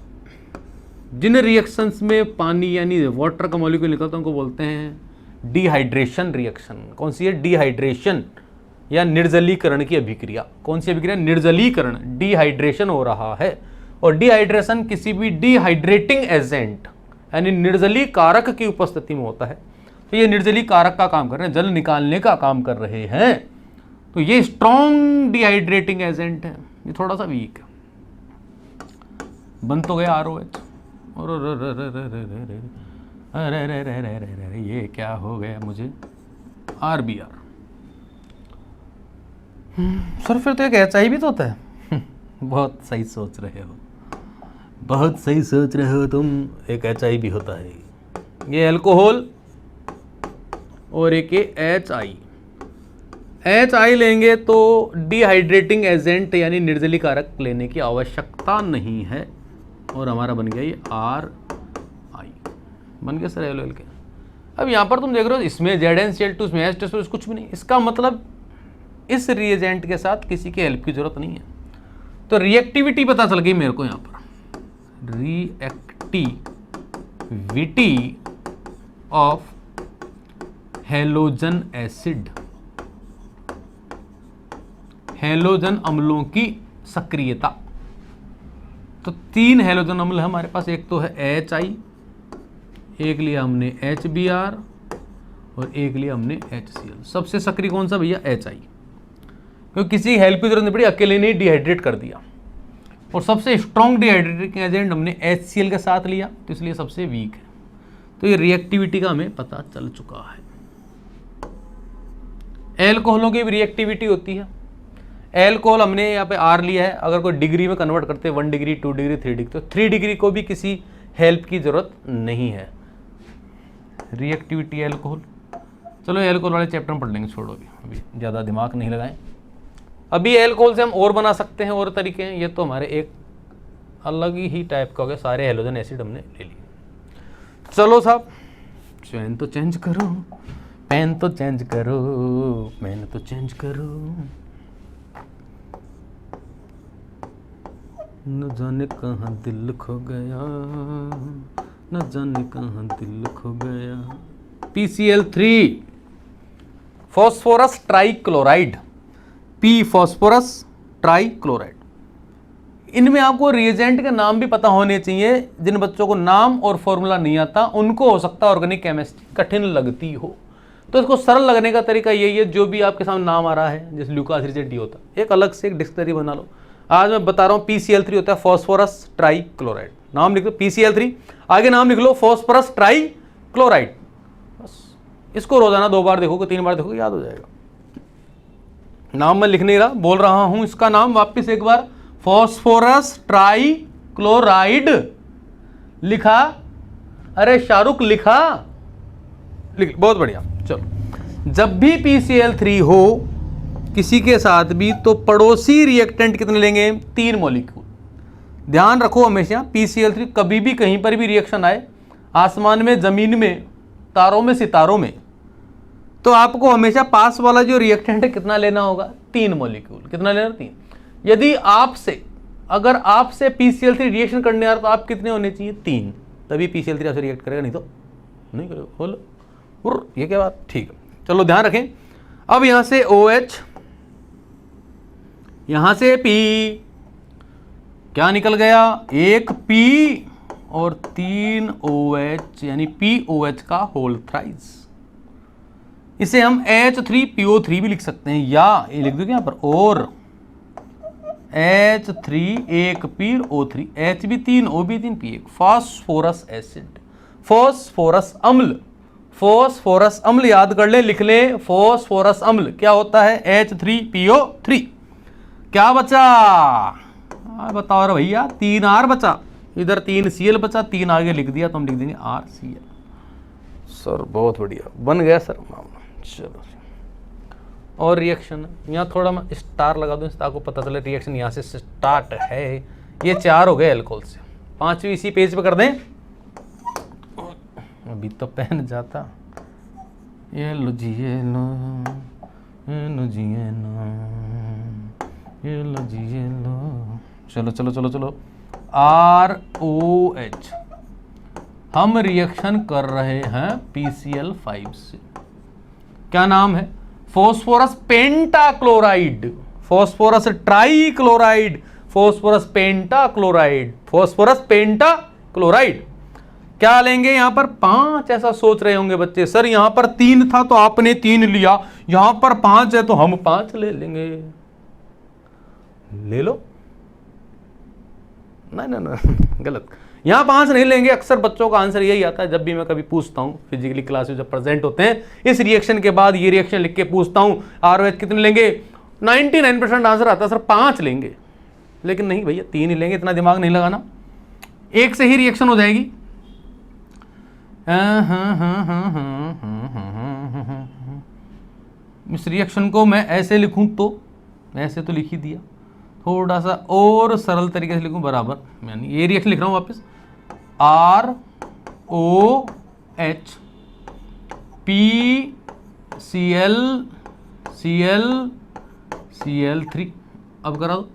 जिन रिएक्शंस में पानी यानी वाटर का मॉलिक्यूल निकलता है उनको बोलते हैं डिहाइड्रेशन रिएक्शन। कौन सी है? डिहाइड्रेशन या निर्जलीकरण की अभिक्रिया। कौन सी अभिक्रिया? निर्जलीकरण, डिहाइड्रेशन हो रहा है। और डिहाइड्रेशन किसी भी डिहाइड्रेटिंग एजेंट यानी निर्जली कारक की उपस्थिति में होता है। तो ये निर्जली कारक का काम कर रहे हैं, जल निकालने का काम कर रहे हैं। तो ये स्ट्रॉन्ग डिहाइड्रेटिंग एजेंट है, ये थोड़ा सा वीक है। बन तो गया ROH। और अरे ये क्या हो गया मुझे? RBr। सर फिर तो एक HI भी तो होता है। बहुत सही सोच रहे हो, बहुत सही सोच रहे हो तुम। एक HI भी होता है, ये अल्कोहल, और एक ये HI लेंगे तो डिहाइड्रेटिंग एजेंट यानी निर्जली कारक लेने की आवश्यकता नहीं है, और हमारा बन गया ये RI। बन गया सर हेलो एल्केन। अब यहाँ पर तुम देख रहे हो इसमें ZnCl2, इसमें H2SO, कुछ भी नहीं। इसका मतलब इस रिएजेंट के साथ किसी के हेल्प की जरूरत नहीं है। तो रिएक्टिविटी पता चल गई मेरे को यहाँ पर, reactivity of halogen acid, halogen अम्लों की सक्रियता। तो 3 हेलोजन अम्ल है हमारे पास, एक तो है HI, एक लिया हमने HBr और एक लिया हमने HCl। सबसे सक्रिय कौन सा भैया? HI, क्योंकि किसी हेल्प की जरूरत नहीं पड़ी, अकेले ने डिहाइड्रेट कर दिया। और सबसे स्ट्रॉन्ग डिहाइड्रेटिंग एजेंट हमने HCl के साथ लिया, तो इसलिए सबसे वीक है। तो ये रिएक्टिविटी का हमें पता चल चुका है। एल्कोहलों की भी रिएक्टिविटी होती है। एल्कोहल हमने यहाँ पे आर लिया है, अगर कोई डिग्री में कन्वर्ट करते हैं 1 डिग्री 2 डिग्री 3 डिग्री, तो 3 डिग्री को भी किसी हेल्प की जरूरत नहीं है। रिएक्टिविटी एल्कोहल, चलो एल्कोहल वाले चैप्टर में पढ़ लेंगे, छोड़ो अभी ज़्यादा दिमाग नहीं लगाएं। अभी एल्कोहल से हम और बना सकते हैं, और तरीके हैं। ये तो हमारे एक अलग ही टाइप का हो गया, सारे हैलोजन एसिड हमने ले लिए। चलो साहब, पेन तो चेंज करो, पेन तो चेंज करो, पेन तो चेंज करो। न जाने कहाँ दिल खो गया, न जाने कहाँ दिल खो गया। PCl3 phosphorus trichloride, P phosphorus trichloride. इनमें आपको रिएजेंट के नाम भी पता होने चाहिए। जिन बच्चों को नाम और फॉर्मूला नहीं आता उनको हो सकता है ऑर्गेनिक केमिस्ट्री कठिन लगती हो, तो इसको सरल लगने का तरीका यही है, जो भी आपके सामने नाम आ रहा है, जैसे ल्यूकास रिजेंट होता है, एक अलग से एक डिक्शनरी बना लो। आज मैं बता रहा हूँ PCl3 होता है फॉस्फोरस ट्राइक्लोराइड, नाम लिख दो PCl3, आगे नाम लिख लो फॉस्फोरस ट्राइक्लोराइड। बस इसको रोजाना 2 बार देखोगे 3 बार देखोगे, याद हो जाएगा। नाम मैं लिख नहीं रहा, बोल रहा हूं इसका नाम वापस एक बार, फॉस्फोरस ट्राइक्लोराइड। लिखा? अरे शाहरुख लिखा? लिख, बहुत बढ़िया। चलो, जब भी PCl3 हो किसी के साथ भी, तो पड़ोसी रिएक्टेंट कितने लेंगे? 3 मॉलिक्यूल। ध्यान रखो हमेशा, PCl3 कभी भी कहीं पर भी रिएक्शन आए, आसमान में, जमीन में, तारों में, सितारों में, तो आपको हमेशा पास वाला जो रिएक्टेंट है कितना लेना होगा? 3 मॉलिक्यूल। कितना लेना? 3। यदि आपसे, अगर आपसे PCl3 रिएक्शन करने आ रहा तो आप कितने होने चाहिए? 3, तभी PCl3 आपसे रिएक्ट करेगा, नहीं तो नहीं करेगा। बोलो ये क्या बात? ठीक है, चलो ध्यान रखें। अब यहां से OH, यहां से P, क्या निकल गया? 1 P और 3 OH, यानी POH का होल थ्राइस। इसे हम H3PO3 भी लिख सकते हैं, या ये लिख दो यहां पर, और H3 1 P O3, H भी 3 O भी 3 P 1, फास्फोरस एसिड, फास्फोरस अम्ल। फास्फोरस अम्ल याद कर ले, लिख ले, फास्फोरस अम्ल क्या होता है? H3PO3। क्या बचा? बताओ रे भैया, 3 R बचा, इधर 3 Cl बचा, 3 आगे लिख दिया तो हम लिख देंगे RCl। सर बहुत बढ़िया बन गया सर मामला। चलो, और रिएक्शन यहाँ थोड़ा मैं स्टार लगा दूँ ताकि पता चले रिएक्शन यहाँ से स्टार्ट है। ये 4 हो गए अल्कोहल से, 5वीं इसी पेज पे कर दें। अभी तो पहन जाता। ये लो जी, ये लो, ये लो जी, ये लो, ये लो जी, ये लो। चलो चलो चलो चलो, ROH, हम रिएक्शन कर रहे हैं PCl5 से। क्या नाम है? Phosphorus pentachloride, phosphorus trichloride, phosphorus pentachloride, phosphorus pentachloride. क्या लेंगे यहां पर? 5। ऐसा सोच रहे होंगे बच्चे, सर यहां पर 3 था तो आपने 3 लिया, यहां पर 5 है तो हम 5 ले लेंगे। ले लो। नहीं नहीं नहीं, गलत। यहां 5 नहीं लेंगे। अक्सर बच्चों का आंसर यही आता है, जब भी मैं कभी पूछता हूं फिजिकली क्लास में जब प्रेजेंट होते हैं, इस रिएक्शन के बाद ये रिएक्शन लिख के पूछता हूं, ROH कितने लेंगे? 99% आंसर आता है सर 5 लेंगे। लेकिन नहीं भैया, 3 ही लेंगे, इतना दिमाग नहीं लगाना, 1 से ही रिएक्शन हो जाएगी। इस रिएक्शन को मैं ऐसे लिखूं तो, ऐसे तो लिख ही दिया, थोड़ा सा और सरल तरीके से लिखूं बराबर, यानी ये रिएक्शन लिख रहा हूं वापस, ROH PCl3। अब करा दो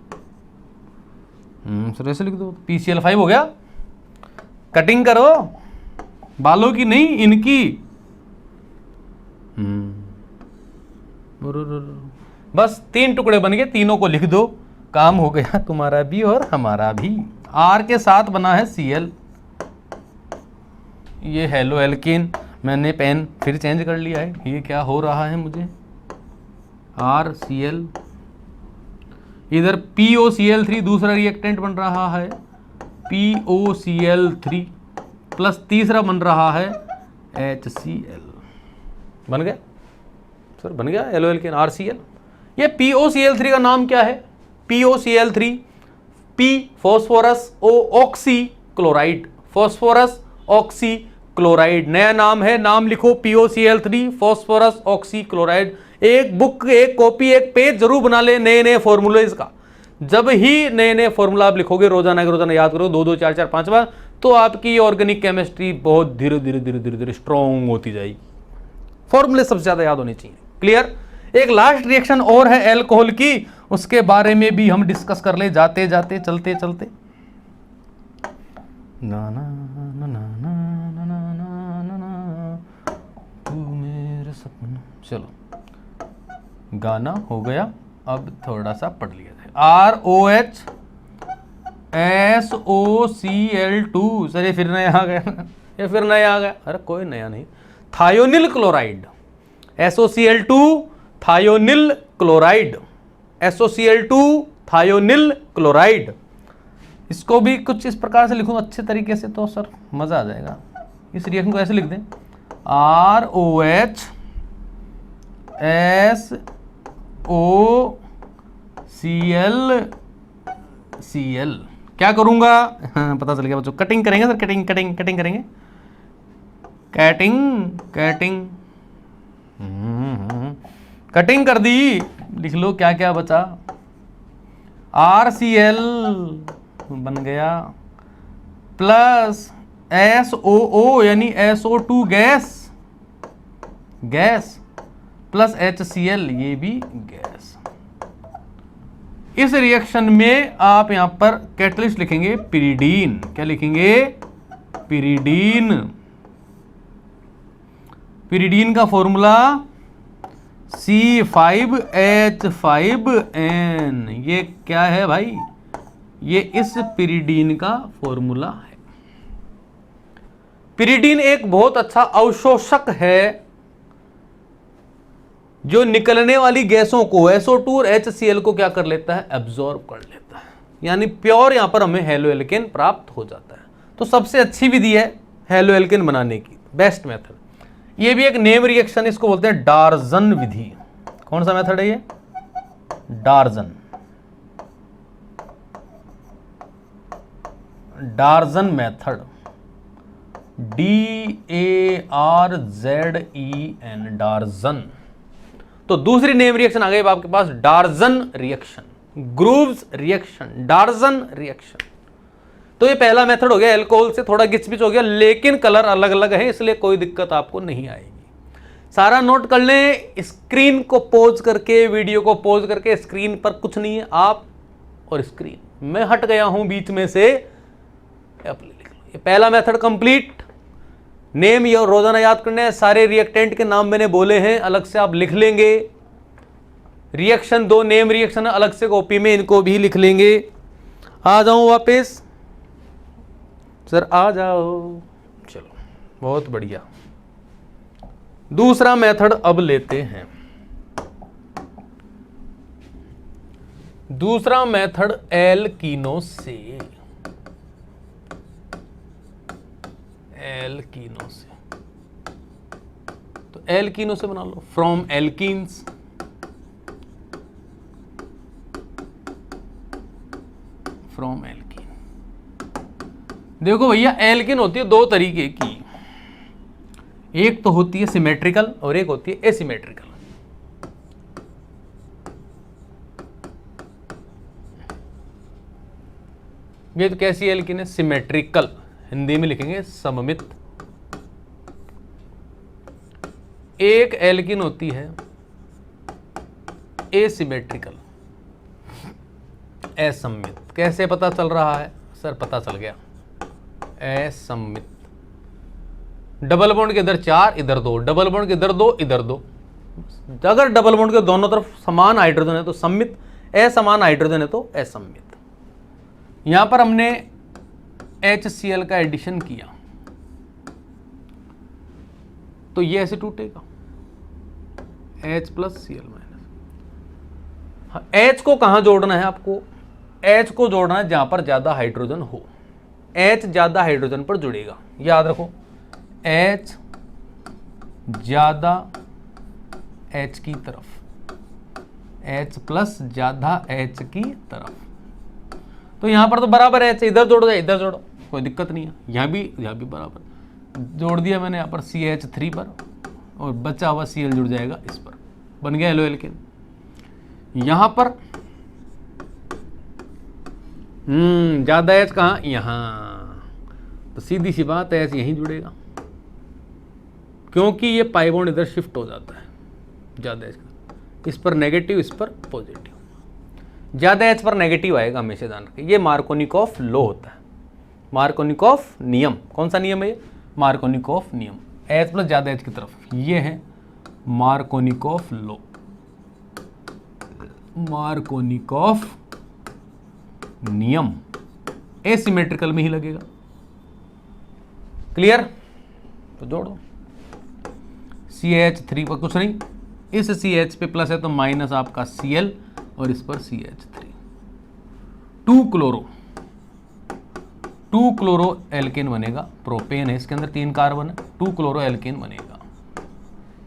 सर, ऐसे लिख दो, PCl5 हो गया। कटिंग करो, बालों की नहीं, इनकी। बस 3 टुकड़े बन गए, तीनों को लिख दो, काम हो गया तुम्हारा भी और हमारा भी। R के साथ बना है Cl, ये हेलो एल्केन। मैंने पेन फिर चेंज कर लिया है, ये क्या हो रहा है मुझे? RCl, इधर POCl3 दूसरा रिएक्टेंट बन रहा है, POCl3 प्लस तीसरा बन रहा है HCl बन गया सर, बन गया एलो एल्केन RCl। ये POCl3 का नाम क्या है? POCl3, P phosphorus, O oxy chloride, phosphorus oxy chloride नया नाम है। नाम लिखो POCl3 फॉस्फोरस ऑक्सी क्लोराइड। एक बुक, एक कॉपी, एक पेज जरूर बना ले नए नए फॉर्मूलेज का। जब ही नए नए फॉर्मूला आप लिखोगे रोजाना के रोजाना याद करो 2-2, 4-4, 5 बार, तो आपकी ऑर्गेनिक केमिस्ट्री बहुत धीरे धीरे धीरे धीरे धीरे स्ट्रॉन्ग होती जाएगी। फॉर्मूले सबसे ज्यादा याद होने चाहिए। क्लियर? एक लास्ट रिएक्शन और है एल्कोहल की, उसके बारे में भी हम डिस्कस कर ले जाते जाते चलते चलते। ना ना ना ना ना ना ना ना ना तू मेरे सपना। चलो गाना हो गया, अब थोड़ा सा पढ़ लिया जाए। ROH SOCl2। सर ये फिर नया आ गया, ये फिर नया आ गया। अरे कोई नया नहीं, thionyl chloride, SOCl2 thionyl chloride, SOCl2 thionyl chloride. इसको भी कुछ इस प्रकार से लिखूं अच्छे तरीके से तो सर मजा आ जाएगा। इस रिएक्शन को ऐसे लिख दें, ROH SOCl। क्या करूंगा? हाँ, पता चल गया बच्चों। कटिंग करेंगे सर, कटिंग कटिंग कटिंग करेंगे, कैटिंग कैटिंग कटिंग कर दी। लिख लो क्या क्या बचा। RCl बन गया प्लस SOO यानी SO2 gas, gas plus HCl ये भी गैस। इस रिएक्शन में आप यहां पर कैटलिस्ट लिखेंगे पिरिडीन। क्या लिखेंगे? पिरिडीन। पिरिडीन का फॉर्मूला C5H5N। ये क्या है भाई? ये इस पिरिडीन का फॉर्मूला है। पिरिडीन एक बहुत अच्छा अवशोषक है जो निकलने वाली गैसों को SO2 और HCl को क्या कर लेता है? एब्जॉर्ब कर लेता है। यानी प्योर यहां पर हमें हेलोएल्केन प्राप्त हो जाता है। तो सबसे अच्छी विधि है हेलोएल्केन बनाने की, बेस्ट मेथड। ये भी एक नेम रिएक्शन, इसको बोलते हैं डार्जन विधि। कौन सा मेथड है ये? Darzens, Darzens method, DARZEN, Darzens. तो दूसरी नेम रिएक्शन आ गई आपके पास, Darzens reaction, Groves reaction, Darzens reaction. तो ये पहला मेथड हो गया, एल्कोहल से थोड़ा गिचपिच हो गया, लेकिन कलर अलग अलग है, इसलिए कोई दिक्कत आपको नहीं आएगी। सारा नोट कर लें, स्क्रीन को पॉज करके, वीडियो को पॉज करके। स्क्रीन पर कुछ नहीं है, आप और स्क्रीन। मैं हट गया हूं बीच में से, लिख लो। ये पहला मेथड कंप्लीट। नेम ये रोजाना याद करने हैं। सारे रिएक्टेंट के नाम मैंने बोले हैं, अलग से आप लिख लेंगे। रिएक्शन 2 नेम रिएक्शन अलग से कॉपी में, इनको भी लिख लेंगे। आ जाऊं वापस सर, आ जाओ। चलो बहुत बढ़िया। दूसरा मेथड अब लेते हैं। दूसरा मेथड एल्कीनो से, एल्कीनो से। तो एल्कीनो से बना लो, फ्रॉम एल्कीन्स। From alkene. देखो भैया, एल्कीन होती है 2 तरीके की। एक तो होती है सिमेट्रिकल और एक होती है एसिमेट्रिकल। ये तो कैसी एल्कीन है? सिमेट्रिकल, हिंदी में लिखेंगे सममित। एक एल्कीन होती है एसिमेट्रिकल, असममित। कैसे पता चल रहा है सर? पता चल गया, असममित। डबल बॉन्ड के इधर 4, इधर 2, डबल बॉन्ड के इधर 2, इधर 2। अगर डबल बॉन्ड के दोनों तरफ समान हाइड्रोजन है तो सम्मित, असमान हाइड्रोजन है तो असम्मित। यहां पर हमने HCl का एडिशन किया तो ये ऐसे टूटेगा, H plus Cl minus. H को कहां जोड़ना है आपको? H को जोड़ना है जहां पर ज्यादा हाइड्रोजन हो। H ज्यादा हाइड्रोजन पर जुड़ेगा, याद रखो। H ज्यादा H की तरफ, H प्लस ज्यादा H की तरफ। तो यहां पर तो बराबर H, इधर जोड़ो या इधर जोड़ो, कोई दिक्कत नहीं है। यहाँ भी बराबर जोड़ दिया मैंने यहाँ पर CH3 पर, और बचा हुआ Cl जुड़ जाएगा इस पर, बन गया एलो एल्केन। यहां पर ज्यादा H कहाँ, यहाँ, तो सीधी सी बात है H यहीं जुड़ेगा, क्योंकि ये पाई बॉन्ड इधर शिफ्ट हो जाता है ज्यादा H का, इस पर नेगेटिव इस पर पॉजिटिव, ज्यादा H पर नेगेटिव आएगा हमेशा, ध्यान रखें। ये मार्कोनिकॉफ लॉ होता है, मार्कोनिकॉफ नियम। कौन सा नियम है ये? मार्कोनिकॉफ नियम, H प्लस ज्यादा H की तरफ, ये है मार्कोनिकॉफ लॉ, मार्कोनिकॉफ नियम। एसिमेट्रिकल में ही लगेगा, क्लियर? तो जोड़ो, CH3 पर कुछ नहीं, इस CH पे प्लस है तो माइनस आपका Cl, और इस पर CH3, 2 क्लोरो एल्केन बनेगा, प्रोपेन है इसके अंदर 3 कार्बन है, 2 क्लोरो एल्केन बनेगा।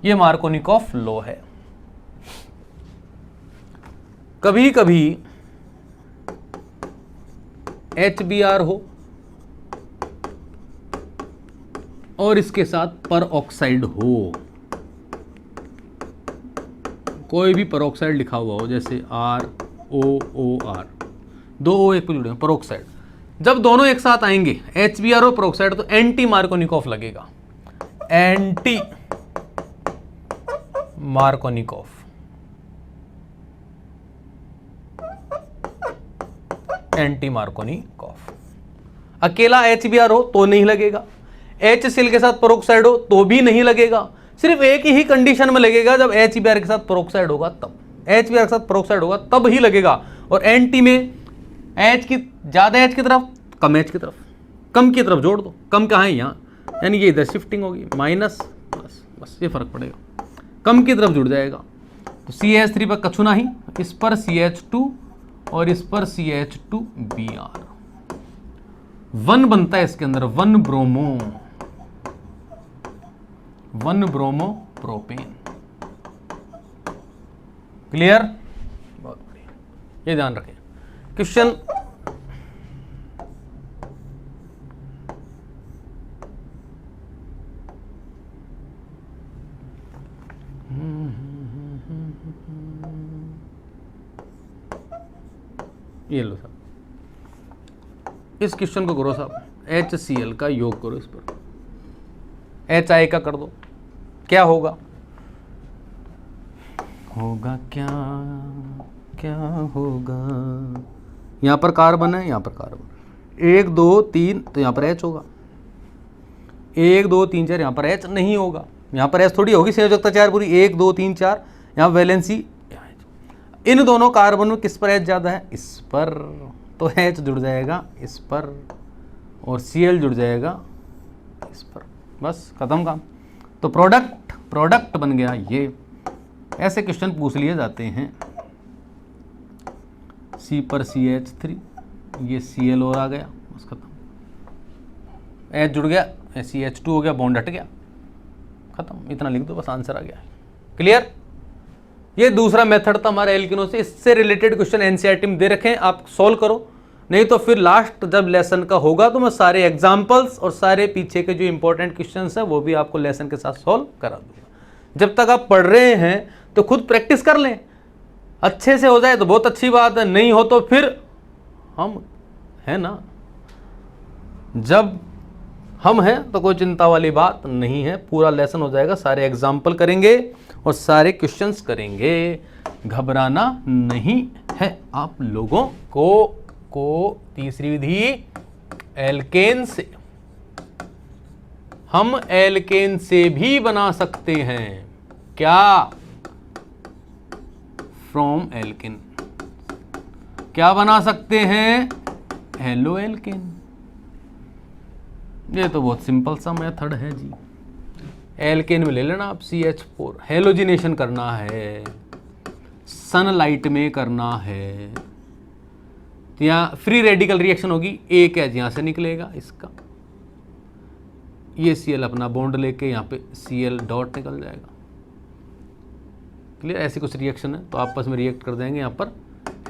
ये मार्कोनिकॉफ लॉ है। कभी कभी HBr हो और इसके साथ पर ऑक्साइड हो, कोई भी पर ऑक्साइड लिखा हुआ हो, जैसे ROOR, 2 O एक पे जुड़े पर ऑक्साइड, जब दोनों एक साथ आएंगे HBr और पर ऑक्साइड, तो एंटी मार्कोनिकॉफ लगेगा, एंटी मार्कोनिकॉफ। Anti Markovnikov. अकेला HBr हो तो नहीं लगेगा, HCl के साथ पेरोक्साइड हो तो भी नहीं लगेगा, सिर्फ एक ही कंडीशन में लगेगा, जब HBr के साथ पेरोक्साइड होगा तब, HBr के साथ पेरोक्साइड होगा तब ही लगेगा। और एंटी में H की ज्यादा H की तरफ, कम H की तरफ, कम की तरफ जोड़ दो, कम कहाँ है यहाँ, यानी ये इधर शिफ्टिंग होगी, माइनस प्लस, बस ये फर्क पड़ेगा, कम की तरफ जुड़ जाएगा। तो CH3 पर कछु नहीं, इस पर CH2 और इस पर CH2Br, 1 बनता है इसके अंदर, 1 ब्रोमो प्रोपेन। क्लियर? बहुत बढ़िया, ये ध्यान रखें। क्वेश्चन ये लो साहब, इस क्वेश्चन को करो साहब, HCl का योग करो, इस पर HI का कर दो, क्या होगा? होगा क्या, क्या होगा? यहाँ पर कार्बन है, यहाँ पर कार्बन, 1 2 3, तो यहाँ पर H होगा, 1 2 3 4, यहाँ पर H नहीं होगा, यहाँ पर H थोड़ी होगी, संयोजकता 4 पूरी, 1 2 3 4, यहाँ वैलेंसी, इन दोनों कार्बन में किस पर H ज़्यादा है? इस पर, तो H जुड़ जाएगा इस पर, और Cl जुड़ जाएगा इस पर, बस खत्म काम। तो प्रोडक्ट बन गया ये। ऐसे क्वेश्चन पूछ लिए जाते हैं। C पर CH3, ये Cl और आ गया, बस खत्म, H जुड़ गया, CH2 हो गया, बॉन्ड हट गया, खत्म, इतना लिख दो बस, आंसर आ गया। क्लियर? ये दूसरा मेथड था हमारे एल्किनो से, इससे रिलेटेड क्वेश्चन एनसीईआरटी में दे रखे हैं, आप सॉल्व करो, नहीं तो फिर लास्ट जब लेसन का होगा तो मैं सारे एग्जांपल्स और सारे पीछे के जो इंपॉर्टेंट क्वेश्चंस हैं वो भी आपको लेसन के साथ सॉल्व करा दूंगा। जब तक आप पढ़ रहे हैं तो खुद प्रैक्टिस कर लें, अच्छे से हो जाए तो बहुत अच्छी बात है, नहीं हो तो फिर हम है ना, जब हम हैं तो कोई चिंता वाली बात नहीं है, पूरा लेसन हो जाएगा, सारे एग्जाम्पल करेंगे और सारे क्वेश्चंस करेंगे, घबराना नहीं है आप लोगों को। तीसरी विधि एल्केन से, हम एल्केन से भी बना सकते हैं, क्या? फ्रॉम एल्केन, क्या बना सकते हैं? Halo alkane. ये तो बहुत सिंपल सा मेथड है जी। एल्केन में ले लेना आप CH4, हेलोजिनेशन करना है, सनलाइट में करना है, तो यहाँ फ्री रेडिकल रिएक्शन होगी, एक एच यहाँ से निकलेगा, इसका ये Cl अपना बॉन्ड लेके यहाँ पे Cl डॉट निकल जाएगा। क्लियर, ऐसी कुछ रिएक्शन है तो आपस में रिएक्ट कर देंगे। यहाँ पर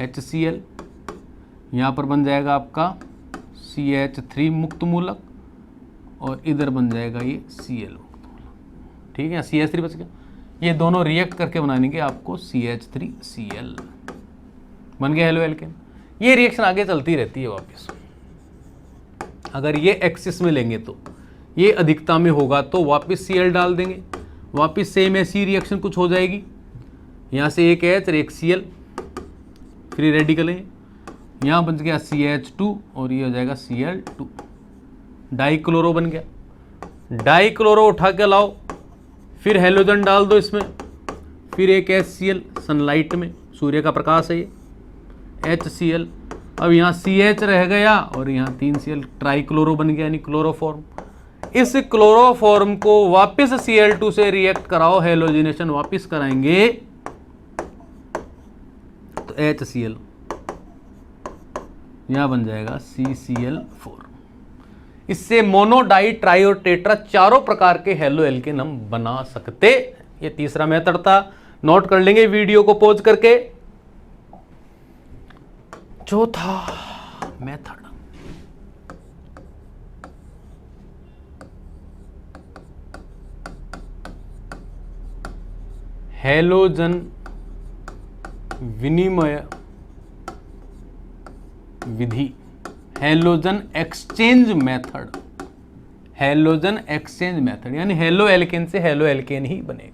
HCl, यहाँ पर बन जाएगा आपका CH3 मुक्त मूलक और इधर बन जाएगा ये Cl मुक्त मूलक। ठीक है, CH3 बच गया। ये दोनों रिएक्ट करके बनाएंगे आपको CH3Cl, बन गया हेलो एल्केन। ये रिएक्शन आगे चलती रहती है वापस। अगर ये एक्सिस में लेंगे तो ये अधिकता में होगा तो वापस Cl डाल देंगे, वापस सेम ऐसी रिएक्शन कुछ हो जाएगी। यहाँ से एक H और एक Cl फ्री रेडिकल है, यहाँ बन गया CH2 और ये हो जाएगा Cl2, डाइक्लोरो बन गया। डाइक्लोरो उठा के लाओ, फिर हेलोजन डाल दो इसमें, फिर एक HCl सनलाइट में, सूर्य का प्रकाश है ये, HCl। अब यहाँ CH रह गया और यहाँ 3Cl, ट्राइक्लोरो बन गया यानी क्लोरोफॉर्म। इस क्लोरोफॉर्म को वापस Cl2 से रिएक्ट कराओ, हेलोजिनेशन वापस कराएंगे तो HCl, यहाँ बन जाएगा CCl4। इससे मोनो, डाई, ट्राई और टेट्रा चारों प्रकार के हेलो एल्केन हम बना सकते। ये तीसरा मेथड था, नोट कर लेंगे वीडियो को पॉज करके। चौथा मेथड, हेलोजन विनिमय विधि, halogen exchange method. Halogen exchange method यानी हेलो एल्केन से हेलो एल्केन ही बनेगा।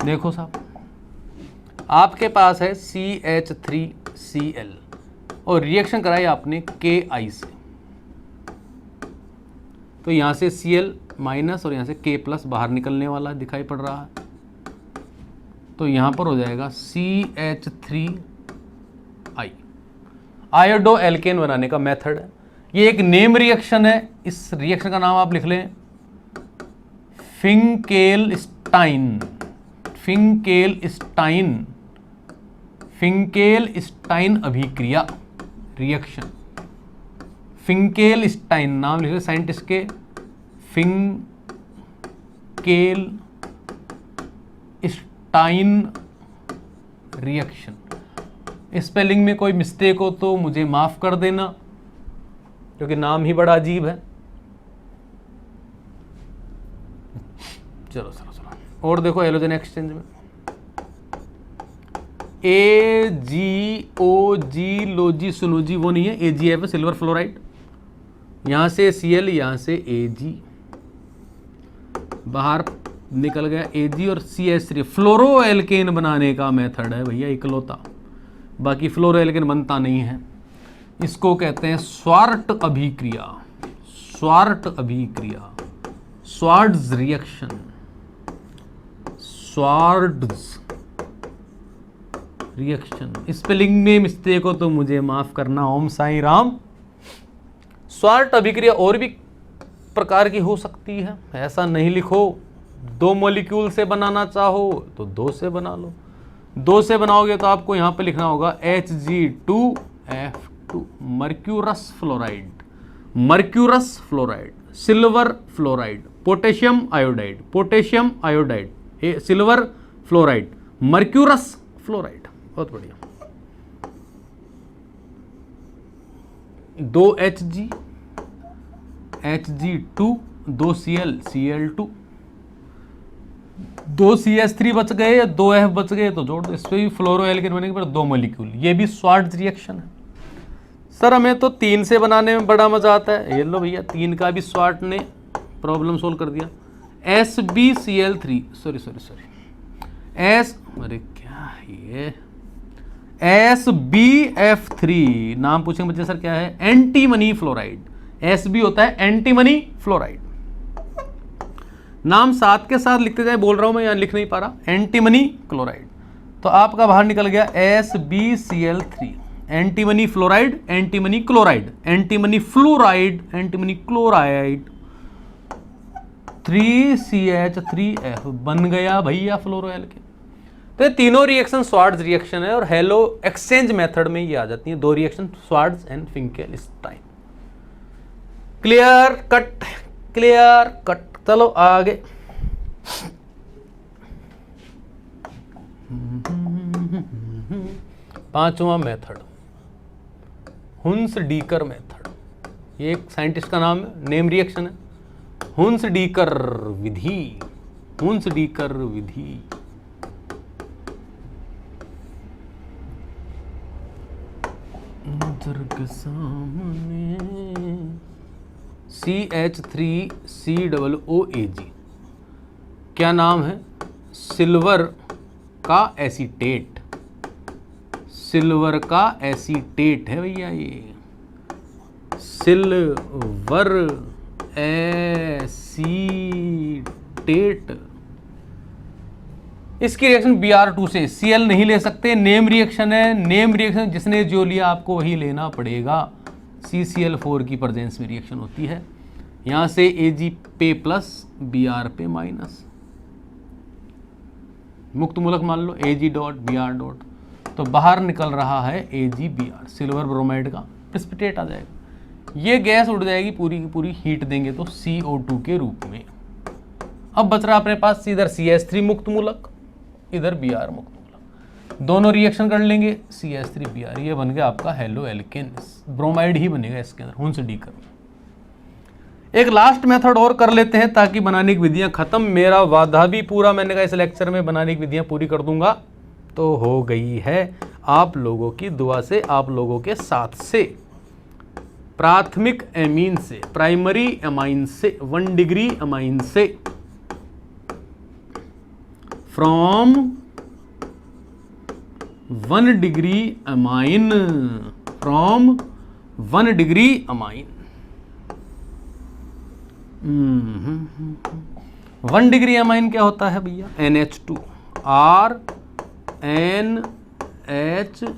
देखो साहब, आपके पास है CH3Cl और रिएक्शन कराई आपने Ki से, तो यहां से Cl माइनस और यहां से K+ बाहर निकलने वाला दिखाई पड़ रहा है, तो यहां पर हो जाएगा CH3I। आयोडो एल्केन बनाने का मेथड है। ये एक नेम रिएक्शन है, इस रिएक्शन का नाम आप लिख लें फिंकेलस्टाइन। फिंकेलस्टाइन अभिक्रिया रिएक्शन। फिंकेलस्टाइन नाम लिख लें साइंटिस्ट के, फिंकेलस्टाइन रिएक्शन। स्पेलिंग में कोई मिस्टेक हो तो मुझे माफ कर देना, क्योंकि नाम ही बड़ा अजीब है। चलो और देखो हेलोजन एक्सचेंज में AgOg लोजी सुनोजी वो नहीं है, AgF सिल्वर फ्लोराइड, यहां से Cl, यहां से Ag बाहर निकल गया Ag और CH3। फ्लोरो एल्केन बनाने का मेथड है भैया इकलौता, बाकी फ्लोरो एल्केन बनता नहीं है। इसको कहते हैं स्वार्ट अभिक्रिया। स्वार्ट अभिक्रिया, Swarts reaction, Swarts reaction. Spelling में मिस्टेक हो तो मुझे माफ करना, ओम साईं राम। स्वार्ट अभिक्रिया और भी प्रकार की हो सकती है, ऐसा नहीं लिखो 2 मॉलिक्यूल से बनाना चाहो तो 2 से बना लो। 2 से बनाओगे तो आपको यहां पे लिखना होगा Hg2F2, mercurous fluoride, mercurous fluoride, silver fluoride, potassium iodide, potassium iodide, silver fluoride, mercurous fluoride. बहुत बढ़िया। 2 Hg, Hg2, 2 Cl, Cl2, 2 CH3 बच गए या 2 F बच गए तो जोड़ दो, इस पे भी फ्लोरो एल्केन बनेंगे पर 2 मॉलिक्यूल। ये भी स्वार्ट्ज रिएक्शन है। सर हमें तो 3 से बनाने में बड़ा मजा आता है। ये लो भैया 3 का भी स्वार्ट ने प्रॉब्लम सोल्व कर दिया। SbCl3 अरे क्या ये SbF3 नाम पूछेंगे बच्चे सर क्या है, एंटीमनी फ्लोराइड। Sb होता है एंटीमनी फ्लोराइड। नाम साथ के साथ लिखते जाए, बोल रहा हूं मैं, यहां लिख नहीं पा रहा। एंटीमनी क्लोराइड, तो आपका बाहर निकल गया SbCl3, antimony fluoride, antimony chloride, antimony fluoride, antimony chloride, 3CH3F बन गया भैया फ्लोरो एल्केन। तो ये तीनों रिएक्शन स्वार्ट्ज रिएक्शन है और हेलो एक्सचेंज मेथड में ये आ जाती हैं 2 reaction, Swarts and Finkelstein. Clear cut clear cut. चलो आगे। पांचवा मेथड, हुन्स-डीकर मेथड। ये एक साइंटिस्ट का नाम है, नेम रिएक्शन है, हुन्स-डीकर विधि। हुन्स-डीकर विधि। नजर के सामने CH3COOAG, क्या नाम है? सिल्वर का एसीटेट। सिल्वर का एसीटेट है भैया ये, सिल्वर एसीटेट। इसकी रिएक्शन Br2 से, Cl नहीं ले सकते, नेम रिएक्शन है। नेम रिएक्शन जिसने जो लिया आपको वही लेना पड़ेगा। CCl4 की प्रेजेंस में रिएक्शन होती है। यहां से Ag पे प्लस Br पे माइनस, मुक्त मूलक मान लो Ag डॉट Br डॉट, तो बाहर निकल रहा है AgBr, सिल्वर ब्रोमाइड का प्रेसिपिटेट आ जाएगा। ये गैस उड़ जाएगी पूरी की पूरी, हीट देंगे तो CO2 के रूप में। अब बच रहा अपने पास इधर CH3 मुक्त मूलक, इधर Br मुक्त मूलक, दोनों रिएक्शन कर लेंगे CH3Br, ये बन गया आपका हेलो एल्केन। ब्रोमाइड ही बनेगा इसके अंदर, हुन्स-डीकर। एक लास्ट मेथड और कर लेते हैं ताकि बनाने की विधियां खत्म। मेरा वादा भी पूरा, मैंने कहा इस लेक्चर में बनाने की विधियां पूरी कर दूंगा, तो हो गई है आप लोगों की दुआ से, आप लोगों के साथ से। प्राथमिक एमीन से, प्राइमरी एमाइन से, 1 डिग्री एमाइन से, from 1 degree amine, from 1 degree amine. 1 degree amine क्या होता है भैया? NH2, RNH2,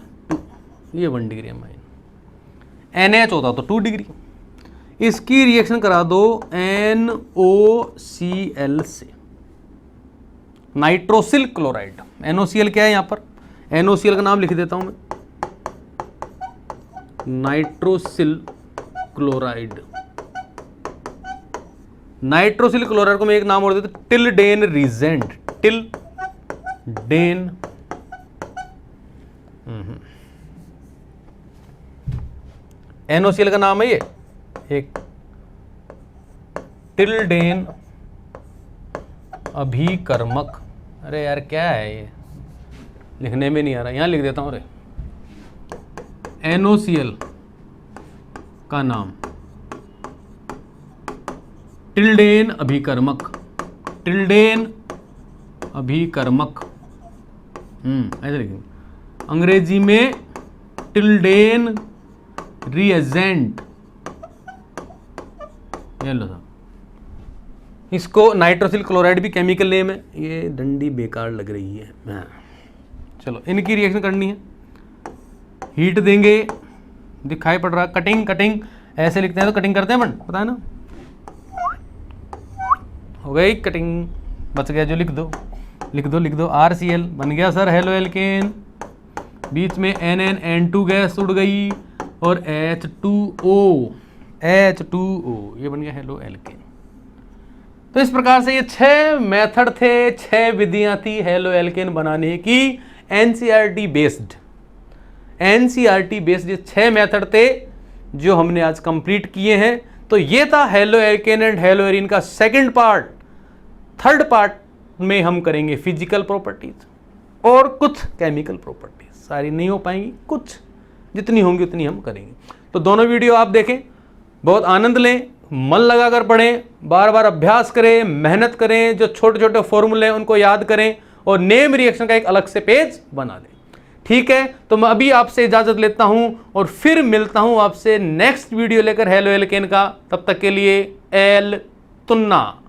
ये 1 डिग्री एमाइन। NH होता तो 2 डिग्री। इसकी रिएक्शन करा दो NOCl से, नाइट्रोसिल क्लोराइड। NOCl क्या है यहां पर? NOCl का नाम लिख देता हूं मैं, नाइट्रोसिल क्लोराइड। नाइट्रोसिल क्लोराइड को मैं एक नाम और देता हूं, टिल्डेन रीजेंट। टिल्डेन NOCl का नाम है ये एक, टिल्डेन अभिकर्मक। अरे यार क्या है ये, लिखने में नहीं आ रहा, यहां लिख देता हूं। अरे NOCl का नाम टिल्डेन अभिकर्मक, टिल्डेन अभिकर्मक, ऐसे लिखेंगे। अंग्रेजी में टिल्डेन रिएजेंट। ये लो साहब, इसको नाइट्रोसिल क्लोराइड भी केमिकल नेम है। ये डंडी बेकार लग रही है। चलो इनकी रिएक्शन करनी है, हीट देंगे, दिखाई पड़ रहा है। कटिंग, कटिंग ऐसे लिखते हैं तो कटिंग करते हैं अपन, पता है ना। हो गई कटिंग, बच गया जो लिख दो, लिख दो, लिख दो। RCl बन गया सर हेलो एल्केन, बीच में NN2 गैस उड़ गई और H2O, ये बन गया हेलो एल्केन। तो इस प्रकार से ये 6 मेथड थे, 6 विधियां थी हेलो एल्केन बनाने की। NCERT बेस्ड ये 6 मेथड थे जो हमने आज कंप्लीट किए हैं। तो ये था haloalkane and hello arene का सेकंड पार्ट। थर्ड पार्ट में हम करेंगे फिजिकल प्रॉपर्टीज और कुछ केमिकल प्रॉपर्टीज। सारी नहीं हो पाएंगी, कुछ जितनी होंगी उतनी हम करेंगे। तो दोनों वीडियो आप देखें, बहुत आनंद लें, मन लगाकर पढ़ें, बार बार अभ्यास करें, मेहनत करें, जो छोटे छोटे फॉर्मूले हैं उनको याद करें और नेम रिएक्शन का एक अलग से पेज बना दें। ठीक है, तो मैं अभी आपसे इजाजत लेता हूं और फिर मिलता हूं आपसे नेक्स्ट वीडियो लेकर हेलो एल्केन का। तब तक के लिए एल तुन्ना।